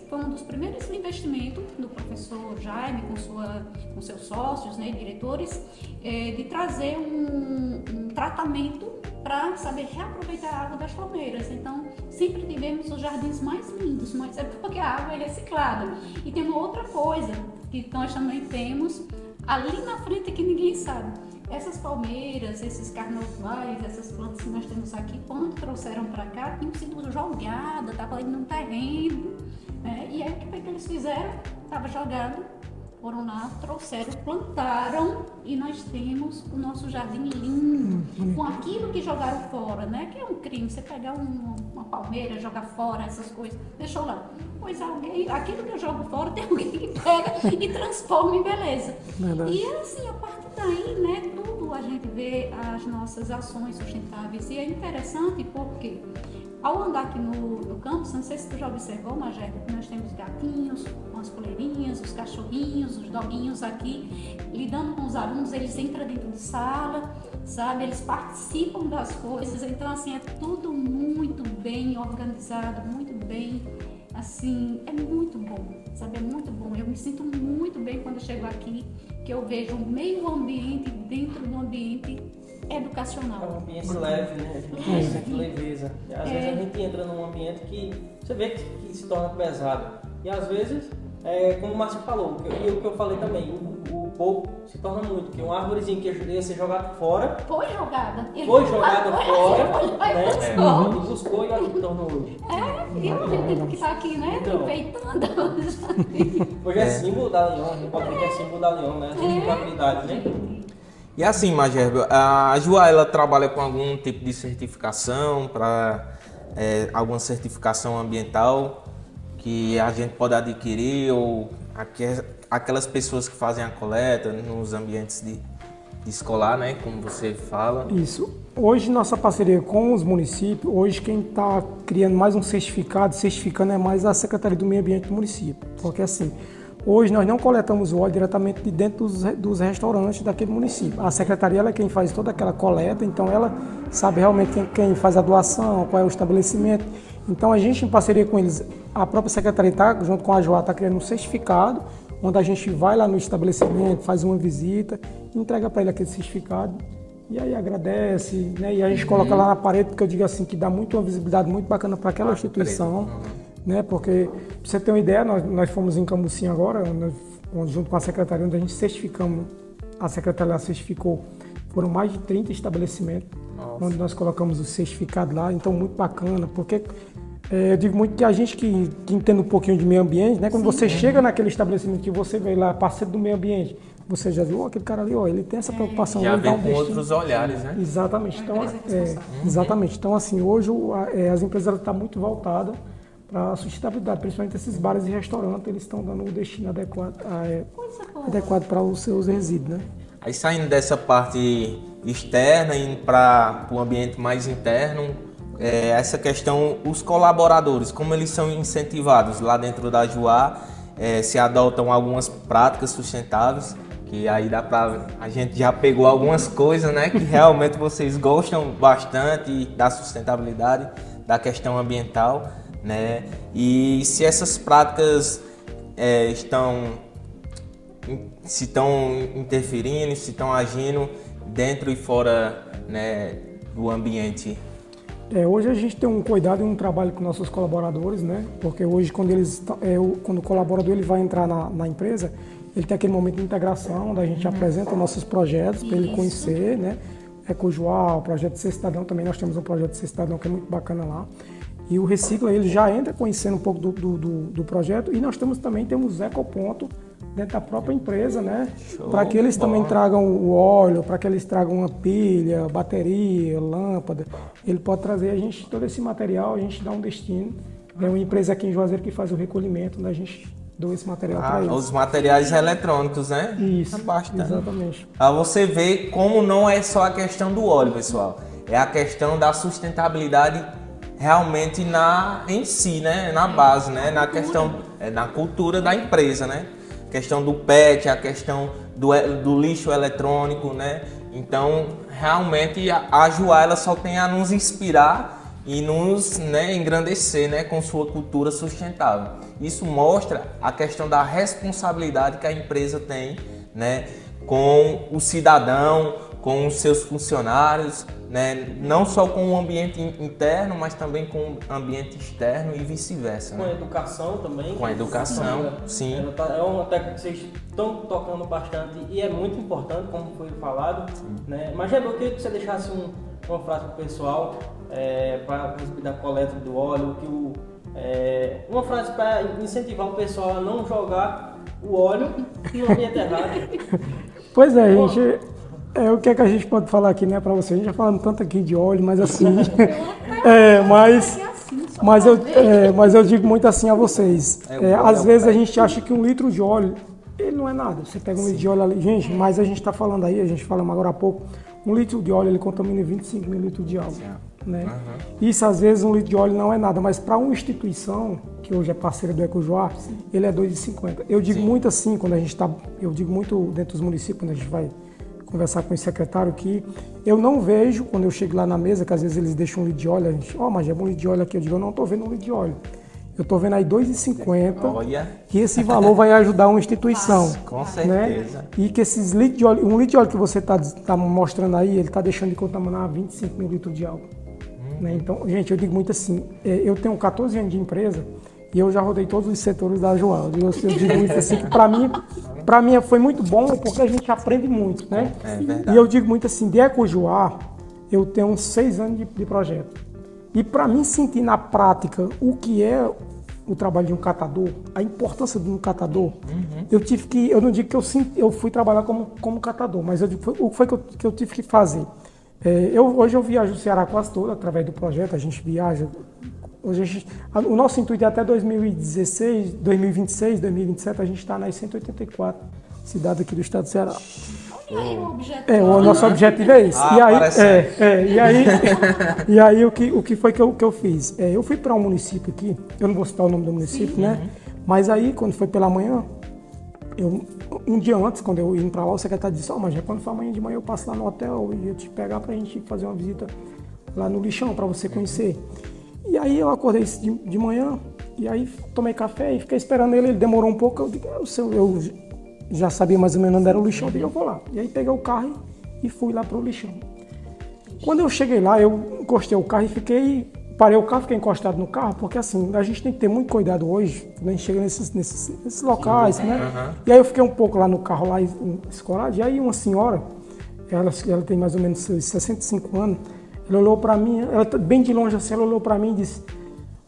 foi um dos primeiros investimentos do professor Jaime com seus sócios, né, diretores, de trazer um tratamento para saber reaproveitar a água das torneiras. Então, sempre tivemos os jardins mais lindos, mas é porque a água é reciclada. E tem uma outra coisa que nós também temos ali na frente que ninguém sabe. Essas palmeiras, esses carnavais, essas plantas que nós temos aqui, quando trouxeram para cá, tinham sido jogadas, estava ali num terreno. E aí o que foi que eles fizeram? Estava jogado, foram lá, trouxeram, plantaram e nós temos o nosso jardim lindo, com aquilo que jogaram fora, né? Que é um crime, você pegar uma palmeira, jogar fora, essas coisas, deixou lá. Pois aquilo que eu jogo fora, tem alguém que pega e transforma em beleza. Verdade. E assim, a partir daí, né, tudo a gente vê as nossas ações sustentáveis. E é interessante porque ao andar aqui no campus, não sei se tu já observou, Magé, nós temos gatinhos, umas coleirinhas, os cachorrinhos, os doguinhos aqui, lidando com os alunos, eles entram dentro de sala, sabe? Eles participam das coisas, então assim, é tudo muito bem organizado, muito bem, assim, é muito bom, sabe? É muito bom. Eu me sinto muito bem quando eu chego aqui, que eu vejo o meio ambiente dentro do ambiente educacional. É um ambiente leve, né? A gente sente leveza. Às vezes a gente entra num ambiente que você vê que se torna pesado. E às vezes, como o Márcio falou, e o que eu falei também, o pouco se torna muito. Porque uma árvorezinha que ia ser jogada fora. Foi jogada fora, né? E buscou e olha o que tornou hoje. E o gente que está aqui, né? Então, Enfeitando. Hoje é símbolo da Lyon, a gente pode ver que é símbolo da Lyon, né? A sustentabilidade, né? E assim, Magérbio, a Joá, ela trabalha com algum tipo de certificação, alguma certificação ambiental que a gente pode adquirir, ou aquelas pessoas que fazem a coleta nos ambientes escolar, né? Como você fala. Isso. Hoje, nossa parceria com os municípios, hoje quem está criando mais um certificando é mais a Secretaria do Meio Ambiente do município. Porque assim, hoje nós não coletamos o óleo diretamente de dentro dos restaurantes daquele município. A Secretaria ela é quem faz toda aquela coleta, então ela sabe realmente quem faz a doação, qual é o estabelecimento. Então a gente, em parceria com eles, a própria Secretaria está, junto com a Joá, está criando um certificado, onde a gente vai lá no estabelecimento, faz uma visita, entrega para ele aquele certificado, e aí agradece, né? E a gente coloca lá na parede, porque eu digo assim, que dá muito uma visibilidade muito bacana para aquela instituição, né? Porque, pra você ter uma ideia, nós fomos em Cambuci agora, junto com a Secretaria, onde a gente certificamos, a Secretaria certificou, foram mais de 30 estabelecimentos, onde nós colocamos o certificado lá, então muito bacana, porque eu digo muito que a gente que entende um pouquinho de meio ambiente, né? Quando você chega naquele estabelecimento que você vê lá, parceiro do meio ambiente, você já viu, aquele cara ali, ele tem essa preocupação. Já vê dá um com outros olhares, né? Exatamente. Então, exatamente. Então, assim, hoje as empresas estão muito voltadas para a sustentabilidade, principalmente esses bares e restaurantes, eles estão dando o destino adequado para os seus resíduos, né? Aí saindo dessa parte externa, indo para o ambiente mais interno, essa questão, os colaboradores, como eles são incentivados lá dentro da Joá, se adotam algumas práticas sustentáveis, que aí dá para a gente já pegou algumas coisas, né, que realmente vocês gostam bastante da sustentabilidade, da questão ambiental, né, e se essas práticas se estão interferindo, se estão agindo dentro e fora, né, do ambiente. Hoje a gente tem um cuidado e um trabalho com nossos colaboradores, né? Porque hoje quando o colaborador ele vai entrar na empresa, ele tem aquele momento de integração, da gente apresenta nossos projetos para ele conhecer, né? EcoJoá, o projeto de Ser Cidadão também, nós temos um projeto de Ser Cidadão que é muito bacana lá. E o Recicla, ele já entra conhecendo um pouco do projeto, e nós temos Ecoponto dentro da própria empresa, né? Para que eles também tragam o óleo, para que eles tragam uma pilha, bateria, lâmpada. Ele pode trazer a gente todo esse material, a gente dá um destino. É uma empresa aqui em Juazeiro que faz o recolhimento, onde a gente doa esse material para eles. Os materiais eletrônicos, né? Isso, bastante. Exatamente. Você vê como não é só a questão do óleo, pessoal. É a questão da sustentabilidade realmente em si, né? Na base, né? Na questão, na cultura da empresa, né? A questão do PET, a questão do lixo eletrônico, né? Então, realmente, a Joá, ela só tem a nos inspirar e nos, né, engrandecer, né, com sua cultura sustentável. Isso mostra a questão da responsabilidade que a empresa tem, né, com o cidadão, com os seus funcionários, né, não só com o ambiente interno, mas também com o ambiente externo e vice-versa. Com a né? educação também. Com a educação, sim. É uma técnica que vocês estão tocando bastante e é muito importante, como foi falado. Né? Mas já eu queria que você deixasse uma frase para o pessoal, para respeito da coleta do óleo, uma frase para incentivar o pessoal a não jogar o óleo no ambiente errado. Pois é, gente. O que é que a gente pode falar aqui, né, para você? A gente já falando tanto aqui de óleo, mas assim, mas eu digo muito assim a vocês. Às vezes a gente acha que 1 litro de óleo, ele não é nada. Você pega 1 litro de óleo ali, gente, mas a gente está falando aí, a gente falamos agora há pouco, 1 litro de óleo ele contamina 25 mil litros de água, né? Isso às vezes 1 litro de óleo não é nada, mas para uma instituição que hoje é parceira do EcoJoá, ele é 2,50. Eu digo muito assim quando a gente está, eu digo muito dentro dos municípios quando a gente vai conversar com o secretário, que eu não vejo, quando eu chego lá na mesa, que às vezes eles deixam 1 litro de óleo, a gente, mas é um litro de óleo aqui, eu digo, eu não estou vendo 1 litro de óleo. Eu estou vendo aí 2,50, que esse valor vai ajudar uma instituição. Com certeza. Né? E que esses litros de óleo, 1 litro de óleo que você está mostrando aí, ele está deixando de contaminar 25 mil litros de água. Né? Então, gente, eu digo muito assim, eu tenho 14 anos de empresa, e eu já rodei todos os setores da Joá. Eu digo muito assim, que para mim foi muito bom, porque a gente aprende muito, né? E eu digo muito assim, de EcoJoá, eu tenho uns 6 anos de projeto. E para mim sentir na prática o que é o trabalho de um catador, a importância de um catador, eu não digo que eu fui trabalhar como catador, mas o que foi que eu tive que fazer? Hoje eu viajo o Ceará quase todo através do projeto, a gente viaja. O nosso intuito é até 2026, 2027, a gente está nas 184 cidades aqui do estado do Ceará. E aí o objetivo? O nosso objetivo é esse. Ah, e aí, parece e aí o que foi que eu fiz? Eu fui para um município aqui, eu não vou citar o nome do município, né? Mas aí, quando foi pela manhã, um dia antes, quando eu ia para lá, o secretário disse, mas quando for amanhã de manhã eu passo lá no hotel e ia te pegar pra gente fazer uma visita lá no lixão, para você conhecer. E aí eu acordei de manhã, e aí tomei café e fiquei esperando ele demorou um pouco, eu digo, eu já sabia mais ou menos onde era o lixão, eu digo, eu vou lá. E aí peguei o carro e fui lá pro lixão. Quando eu cheguei lá, eu encostei o carro e parei o carro, fiquei encostado no carro, porque assim, a gente tem que ter muito cuidado hoje, quando a gente chega nesses locais, né? E aí eu fiquei um pouco lá no carro, lá escorado, e aí uma senhora, ela tem mais ou menos 65 anos, ela olhou pra mim, ela bem de longe assim, ela olhou pra mim e disse,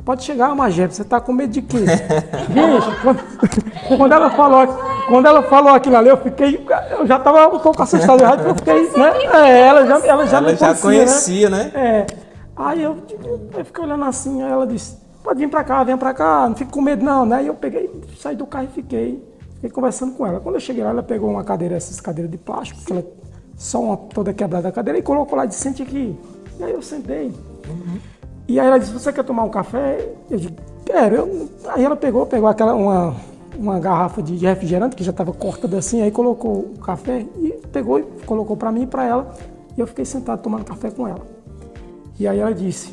pode chegar, Magé, você tá com medo de quê? Gente, quando ela falou aquilo ali, eu já tava um pouco assustado, eu fiquei, né? Ela já conhecia, né? Aí eu fiquei olhando assim, aí ela disse, pode vir pra cá, não fique com medo não, né? E eu peguei, saí do carro e fiquei conversando com ela. Quando eu cheguei lá, ela pegou uma cadeira, essas cadeiras de plástico, só uma toda quebrada a cadeira, e colocou lá e disse, sente aqui. E aí eu sentei. E aí ela disse, você quer tomar um café? Eu disse, quero. Aí ela pegou uma garrafa de refrigerante, que já estava cortada assim, aí colocou o café e pegou e colocou para mim e para ela. E eu fiquei sentado tomando café com ela. E aí ela disse,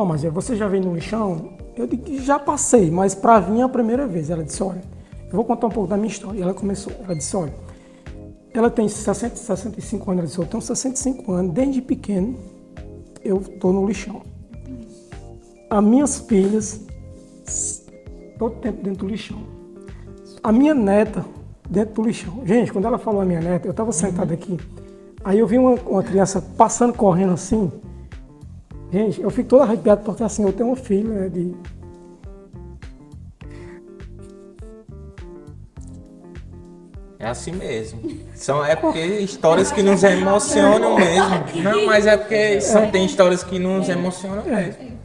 mas você já veio no lixão? Eu disse, já passei, mas para vir é a primeira vez. Ela disse, olha, eu vou contar um pouco da minha história. E ela disse, olha, ela tem 65 anos, ela disse, eu tenho 65 anos, desde pequeno eu estou no lixão. As minhas filhas, todo tempo dentro do lixão. A minha neta, dentro do lixão. Gente, quando ela falou a minha neta, eu estava sentado aqui, aí eu vi uma criança passando, correndo assim. Gente, eu fico todo arrepiado porque assim, eu tenho uma filha, né, É assim mesmo. É porque histórias que nos emocionam mesmo. Não, mas é porque tem histórias que nos emocionam mesmo.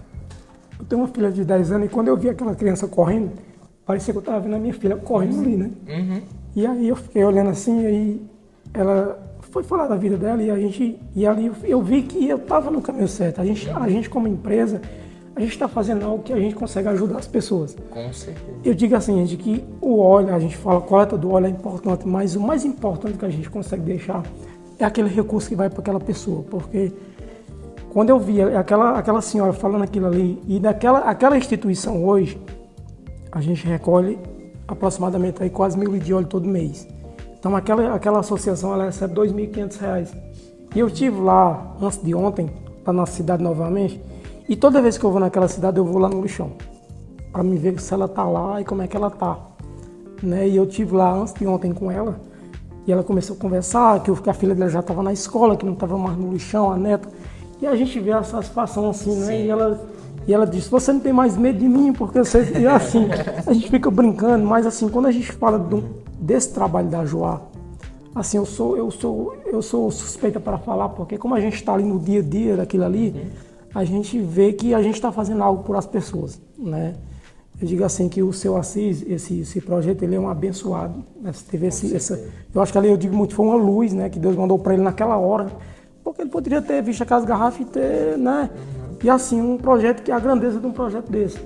Eu tenho uma filha de 10 anos e quando eu vi aquela criança correndo, parecia que eu estava vendo a minha filha correndo ali, né? E aí eu fiquei olhando assim, e aí ela foi falar da vida dela e ali eu vi que eu estava no caminho certo. A gente como empresa, a gente está fazendo algo que a gente consegue ajudar as pessoas. Com certeza. Eu digo assim, gente, que o óleo, a gente fala, a coleta do óleo é importante, mas o mais importante que a gente consegue deixar é aquele recurso que vai para aquela pessoa, porque quando eu vi aquela senhora falando aquilo ali, e aquela instituição hoje, a gente recolhe aproximadamente aí quase 1.000 litros de óleo todo mês. Então aquela associação, ela recebe R$ 2.500. E eu estive lá antes de ontem, para na cidade novamente, e toda vez que eu vou naquela cidade, eu vou lá no lixão, para me ver se ela tá lá e como é que ela tá. Né? E eu estive lá antes de ontem com ela, e ela começou a conversar, que a filha dela já estava na escola, que não estava mais no lixão, a neta. E a gente vê a satisfação assim, né? E ela disse, você não tem mais medo de mim, porque você... E assim, a gente fica brincando, mas assim, quando a gente fala desse trabalho da Joá, assim, eu sou suspeita para falar, porque como a gente está ali no dia a dia daquilo ali, a gente vê que a gente está fazendo algo por as pessoas, né? Eu digo assim que o seu Assis, esse projeto, ele é um abençoado. Né? Teve eu acho que ali eu digo muito, foi uma luz, né, que Deus mandou para ele naquela hora, porque ele poderia ter visto aquelas garrafas e ter, né? E assim, um projeto que é a grandeza de um projeto desse.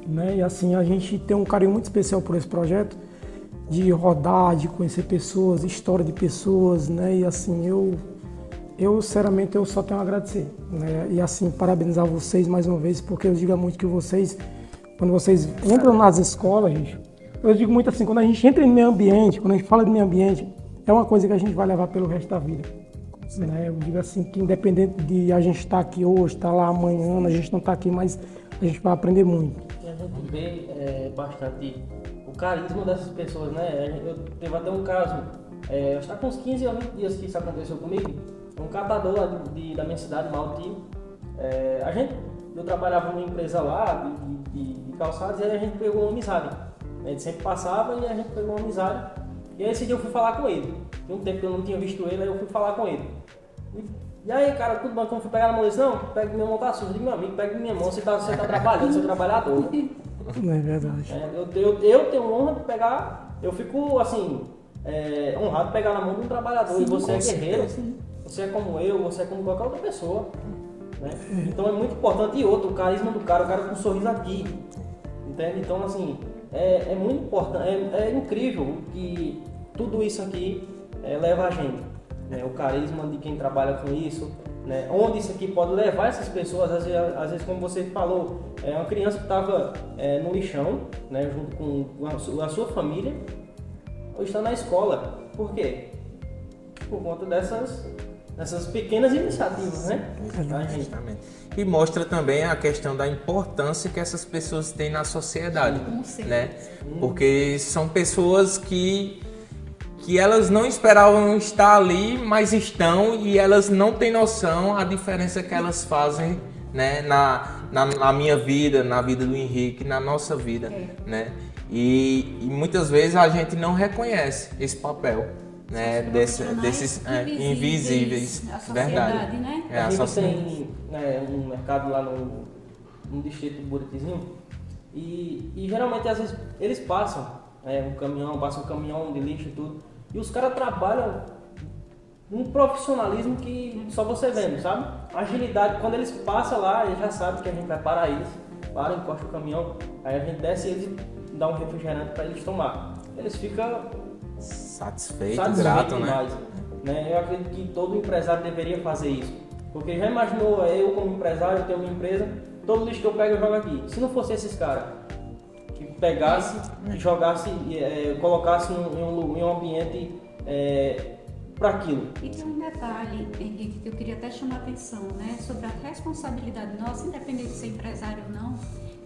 Né? E assim, a gente tem um carinho muito especial por esse projeto, de rodar, de conhecer pessoas, história de pessoas, né? E assim, eu sinceramente, eu só tenho a agradecer, né? E assim, parabenizar vocês mais uma vez, porque eu digo muito que vocês, quando vocês entram nas escolas, gente, eu digo muito assim, quando a gente entra em meio ambiente, quando a gente fala de meio ambiente, é uma coisa que a gente vai levar pelo resto da vida. Né? Eu digo assim, que independente de a gente estar aqui hoje, estar lá amanhã, a gente não está aqui, mas a gente vai aprender muito. E a gente vê bastante o carisma dessas pessoas, né? Eu teve até um caso, está com uns 15 ou 20 dias que isso aconteceu comigo, um catador lá da minha cidade, Maltinho. Eu trabalhava numa empresa lá de calçados e aí a gente pegou uma amizade. A gente sempre passava e a gente pegou uma amizade. E aí esse dia eu fui falar com ele. Tinha um tempo que eu não tinha visto ele, aí eu fui falar com ele. E aí, cara, tudo bom? Quando eu fui pegar na mão, ele disse, não, pega minha mão, tá suja. Eu digo, meu amigo, pega minha mão, você tá trabalhando, você é trabalhador. Não é verdade. Eu tenho honra de pegar, eu fico assim, honrado pegar na mão de um trabalhador. Sim, e você é com guerreiro, certeza. você é como eu, você é como qualquer outra pessoa. Né? Então é muito importante. E outro, o carisma do cara, o cara com um sorriso aqui. Entende? Então, assim, é muito importante, é incrível que tudo isso aqui leva a gente. Né? O carisma de quem trabalha com isso, né? Onde isso aqui pode levar essas pessoas, às vezes como você falou, uma criança que estava no lixão, né? Junto com a sua família, ou está na escola. Por quê? Por conta dessas pequenas iniciativas, né? Exatamente. E mostra também a questão da importância que essas pessoas têm na sociedade, né? Porque são pessoas que elas não esperavam estar ali, mas estão, e elas não têm noção a diferença que elas fazem, né? na minha vida, na vida do Henrique, na nossa vida, né? E muitas vezes a gente não reconhece esse papel, né? desses invisíveis, verdade. Né? A gente tem um mercado lá no distrito do Buritizinho e geralmente às vezes eles passam passa um caminhão de lixo e tudo, e os caras trabalham um profissionalismo que só você vendo, sabe? Agilidade, quando eles passam lá, eles já sabem que a gente vai parar eles, encosta o caminhão, aí a gente desce e eles dá um refrigerante para eles tomar. Eles ficam satisfeito, grato, demais, né? Eu acredito que todo empresário deveria fazer isso. Porque já imaginou, eu como empresário, eu tenho uma empresa, todo lixo que eu pego eu jogo aqui. Se não fosse esses caras que pegasse, jogasse, colocasse em um ambiente para aquilo. E tem um detalhe, Henrique, que eu queria até chamar a atenção, né? Sobre a responsabilidade nossa, independente de ser empresário ou não,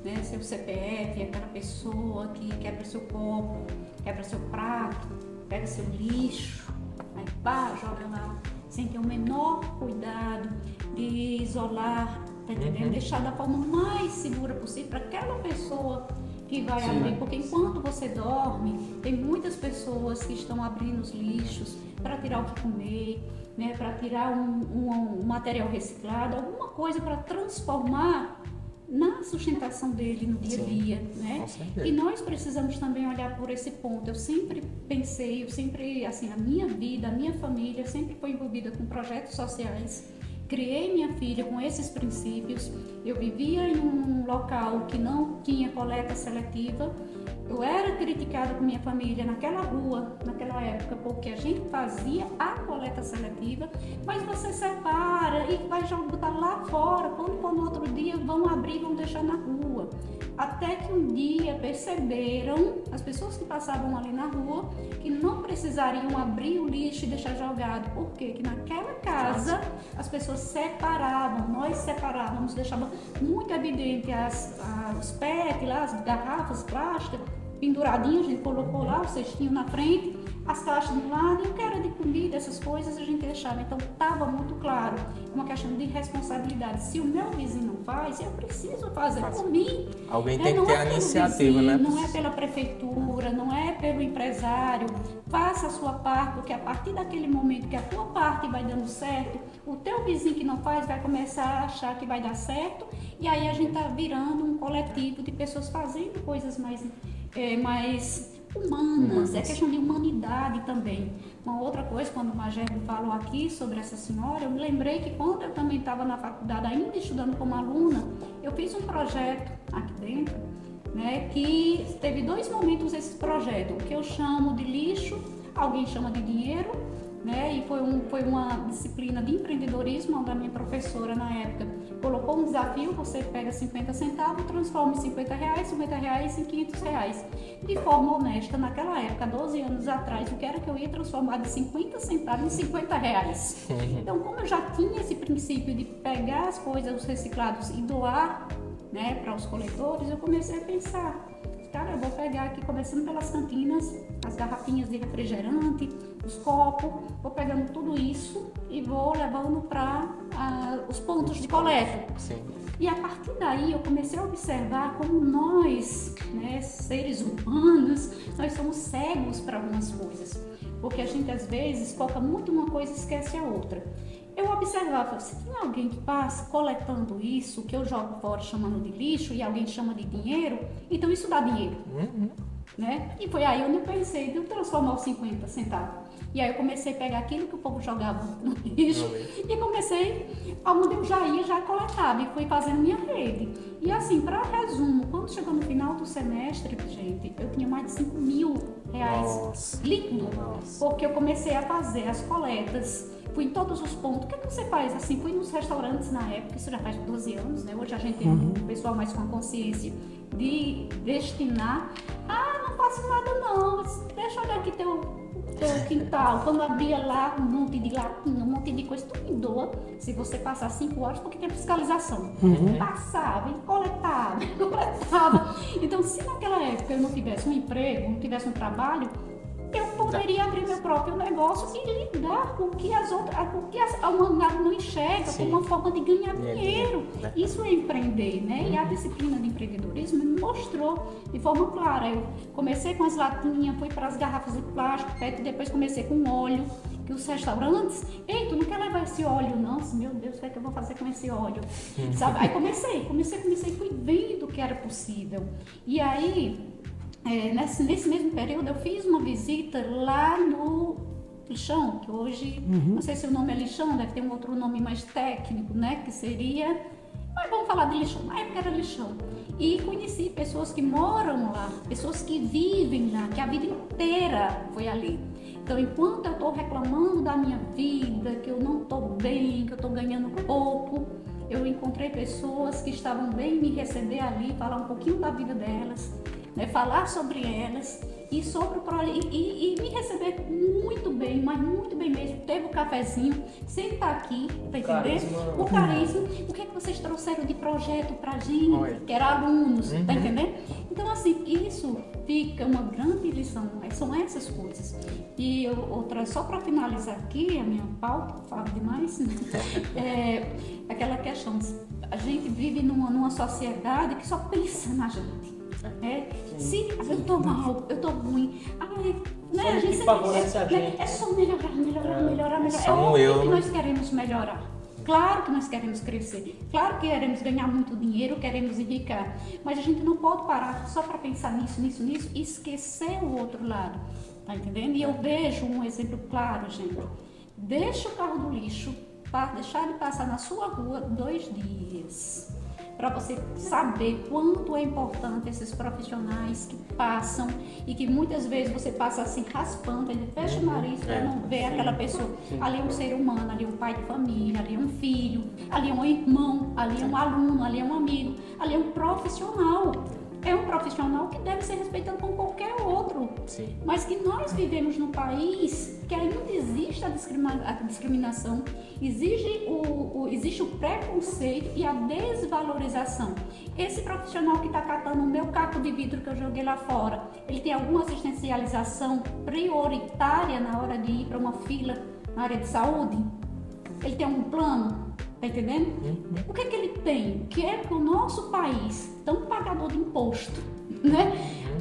né? Ser o CPF, aquela pessoa que quebra seu copo, quebra seu prato, pega seu lixo, aí pá, joga lá, sem ter o menor cuidado de isolar, tá entendendo? Deixar da forma mais segura possível para aquela pessoa que vai abrir, porque enquanto você dorme, tem muitas pessoas que estão abrindo os lixos para tirar o que comer, né? Para tirar um material reciclado, alguma coisa para transformar na sustentação dele no dia a dia, né? E nós precisamos também olhar por esse ponto. Eu sempre pensei, assim, a minha vida, a minha família sempre foi envolvida com projetos sociais. Criei minha filha com esses princípios. Eu vivia em um local que não tinha coleta seletiva. Eu era criticada com minha família naquela rua, naquela época, porque a gente fazia a coleta seletiva, mas você separa e vai botar lá fora. Quando for no outro dia, vão abrir e vão deixar na rua. Até que um dia perceberam, as pessoas que passavam ali na rua, que não precisariam abrir o lixo e deixar jogado. Por quê? Que naquela casa as pessoas separavam, nós separávamos, deixava muito evidente os PET lá, as garrafas plásticas, penduradinhas, a gente colocou lá o cestinho na frente, as caixas do lado, e o que era de comida, essas coisas a gente deixava. Então estava muito claro, uma questão de responsabilidade. Se o meu vizinho não faz, eu preciso fazer por mim. Alguém tem que ter a iniciativa, vizinho, né? Não é pela prefeitura, não é pelo empresário. Faça a sua parte, porque a partir daquele momento que a tua parte vai dando certo, o teu vizinho que não faz vai começar a achar que vai dar certo, e aí a gente está virando um coletivo de pessoas fazendo coisas mais humanas, é questão de humanidade também. Uma outra coisa, quando o Magério falou aqui sobre essa senhora, eu me lembrei que quando eu também estava na faculdade, ainda estudando como aluna, eu fiz um projeto aqui dentro, né, que teve 2 momentos esse projeto, o que eu chamo de lixo, alguém chama de dinheiro, né, e foi uma disciplina de empreendedorismo, onde a minha professora na época colocou um desafio: você pega 50 centavos, transforma em 50 reais em 500 reais. De forma honesta, naquela época, 12 anos atrás, o que era que eu ia transformar de 50 centavos em 50 reais? Então, como eu já tinha esse princípio de pegar as coisas, os reciclados, e doar, né, para os coletores, eu comecei a pensar: cara, eu vou pegar aqui, começando pelas cantinas, as garrafinhas de refrigerante, os copos, vou pegando tudo isso e vou levando para os pontos de coleta. Sim. E a partir daí eu comecei a observar como nós, né, seres humanos, nós somos cegos para algumas coisas. Porque a gente às vezes foca muito uma coisa e esquece a outra. Eu observava, se tem alguém que passa coletando isso, que eu jogo fora chamando de lixo, e alguém chama de dinheiro, então isso dá dinheiro. né? E foi aí onde eu pensei de eu transformar os 50 centavos. E aí eu comecei a pegar aquilo que o povo jogava no lixo e comecei, aonde eu já ia, já coletava e fui fazendo minha rede. E assim, para resumo, quando chegou no final do semestre, gente, eu tinha mais de 5 mil reais líquido, porque eu comecei a fazer as coletas, fui em todos os pontos. O que é que você faz? Assim, fui nos restaurantes na época, isso já faz 12 anos, né? Hoje a gente tem um pessoal mais com consciência de destinar. Ah, não faço nada não, deixa eu olhar aqui teu quintal. Quando abria lá um monte de latinha, um monte de coisa, tu me doa se você passar 5 horas, porque tem fiscalização. Passava e coletava. Então, se naquela época eu não tivesse um emprego, não tivesse um trabalho, eu poderia abrir meu próprio negócio e lidar com o que a humanidade não enxerga como uma forma de ganhar dinheiro. Isso é empreender, né? E a disciplina de empreendedorismo me mostrou de forma clara. Eu comecei com as latinhas, fui para as garrafas de plástico, PET, e depois comecei com óleo, que os restaurantes, ei, tu não quer levar esse óleo não? Meu Deus, o que é que eu vou fazer com esse óleo? Sabe? Aí comecei, fui vendo que era possível. E aí, nesse mesmo período, eu fiz uma visita lá no lixão, que hoje, não sei se o nome é lixão, deve ter um outro nome mais técnico, né, que seria, mas vamos falar de lixão, na época era lixão. E conheci pessoas que moram lá, pessoas que vivem lá, que a vida inteira foi ali. Então, enquanto eu estou reclamando da minha vida, que eu não estou bem, que eu estou ganhando pouco, eu encontrei pessoas que estavam bem me receber ali, falar um pouquinho da vida delas, né, falar sobre elas e sobre e me receber muito bem, mas muito bem mesmo. Teve o cafezinho, sentar aqui, tá entendendo? O carisma. O que é que vocês trouxeram de projeto pra gente, que era alunos, tá entendendo? Então, assim, isso fica uma grande lição, são essas coisas. E outra, só para finalizar aqui, a minha pauta, falo demais, né? Aquela questão, a gente vive numa sociedade que só pensa na gente. Se eu tô mal, eu tô ruim, né, a gente favorece a gente. É só melhorar. É óbvio que nós queremos melhorar. Claro que nós queremos crescer, claro que queremos ganhar muito dinheiro, queremos enriquecer, mas a gente não pode parar só para pensar nisso e esquecer o outro lado, tá entendendo? E eu vejo um exemplo claro, gente. Deixa o carro do lixo, deixar ele passar na sua rua 2 dias. Para você saber quanto é importante esses profissionais que passam e que muitas vezes você passa assim raspando, ele fecha o nariz para não ver aquela pessoa. Ali é um ser humano, ali é um pai de família, ali é um filho, ali é um irmão, ali é um aluno, ali é um amigo, ali é um profissional. É um profissional que deve ser respeitado como qualquer outro. Sim. Mas que nós vivemos num país que ainda existe a discriminação, existe o preconceito e a desvalorização. Esse profissional que está catando o meu caco de vidro que eu joguei lá fora, ele tem alguma assistencialização prioritária na hora de ir para uma fila na área de saúde? Ele tem um plano? Tá entendendo? O que é que ele tem? Que é que o nosso país, tão pagador de imposto, né,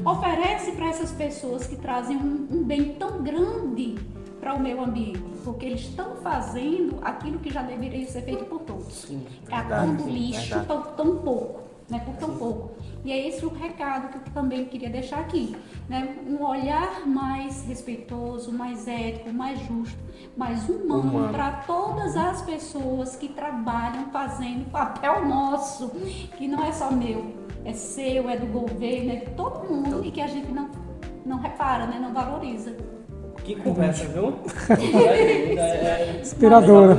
oferece para essas pessoas que trazem um bem tão grande para o meio ambiente, porque eles estão fazendo aquilo que já deveria ser feito por todos, catando lixo tão pouco, né, por tão pouco. E é esse o recado que eu também queria deixar aqui, né? Um olhar mais respeitoso, mais ético, mais justo, mais humano para todas as pessoas que trabalham fazendo papel nosso, que não é só meu, é seu, é do governo, é de todo mundo e que a gente não repara, né? Não valoriza. Que conversa, viu? Inspiradora.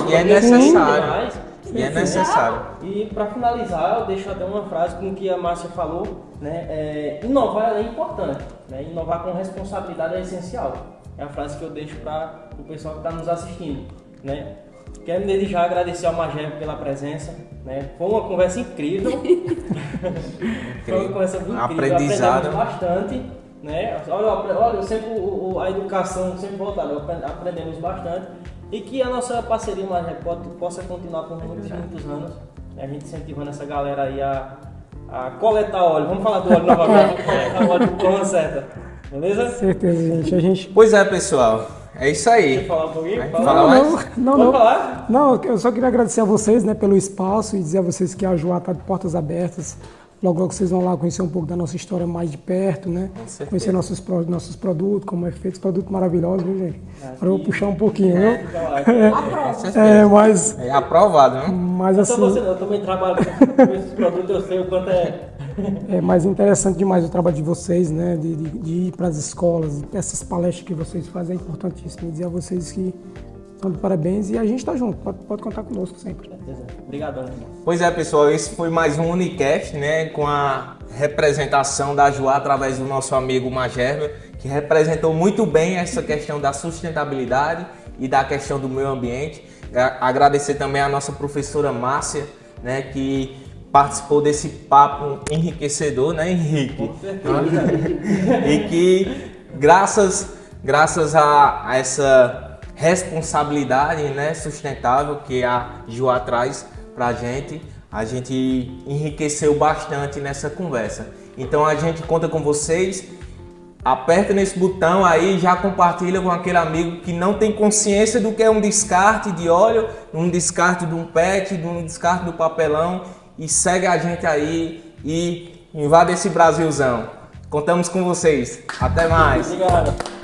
E é necessário. E é necessário. E para finalizar, eu deixo até uma frase com o que a Márcia falou, né? Inovar é importante, né? Inovar com responsabilidade é essencial. É a frase que eu deixo para o pessoal que está nos assistindo, né? Quero desde já agradecer ao Magerbo pela presença, né? Foi uma conversa incrível. Foi uma conversa incrível. Aprendizado. Aprendemos bastante, né? Olha, eu sempre a educação sempre voltada, aprendemos bastante. E que a nossa parceria possa continuar por muitos e muitos anos. A gente incentivando essa galera aí a coletar óleo. Vamos falar do óleo novamente. Coletar óleo de forma certa. Beleza? Certeza, gente. Pois é, pessoal. É isso aí. Quer falar um pouquinho? Não. Falar? Não, eu só queria agradecer a vocês, né, pelo espaço e dizer a vocês que a Joá está de portas abertas Logo, logo vocês vão lá conhecer um pouco da nossa história mais de perto, né? Com certeza. Conhecer nossos produtos, como é feito, produtos maravilhosos, viu, gente? Agora eu vou puxar um pouquinho, viu? Com certeza. Mas É aprovado, né? assim, Só você não, eu também trabalho com esses produtos, eu sei o quanto é mais interessante demais o trabalho de vocês, né? De ir para as escolas, essas palestras que vocês fazem, é importantíssimo dizer a vocês que estão de parabéns e a gente está junto, pode contar conosco sempre. Obrigadão. Pois é, pessoal, esse foi mais um Unicast, né, com a representação da Joá através do nosso amigo Magerber, que representou muito bem essa questão da sustentabilidade e da questão do meio ambiente. Agradecer também a nossa professora Márcia, né, que participou desse papo enriquecedor, né, Henrique? Com certeza. E que graças a essa responsabilidade, né, sustentável que a Joá traz para a gente enriqueceu bastante nessa conversa. Então a gente conta com vocês, aperta nesse botão aí, já compartilha com aquele amigo que não tem consciência do que é um descarte de óleo, um descarte de um PET, um descarte do papelão e segue a gente aí e invade esse Brasilzão. Contamos com vocês. Até mais. Obrigado.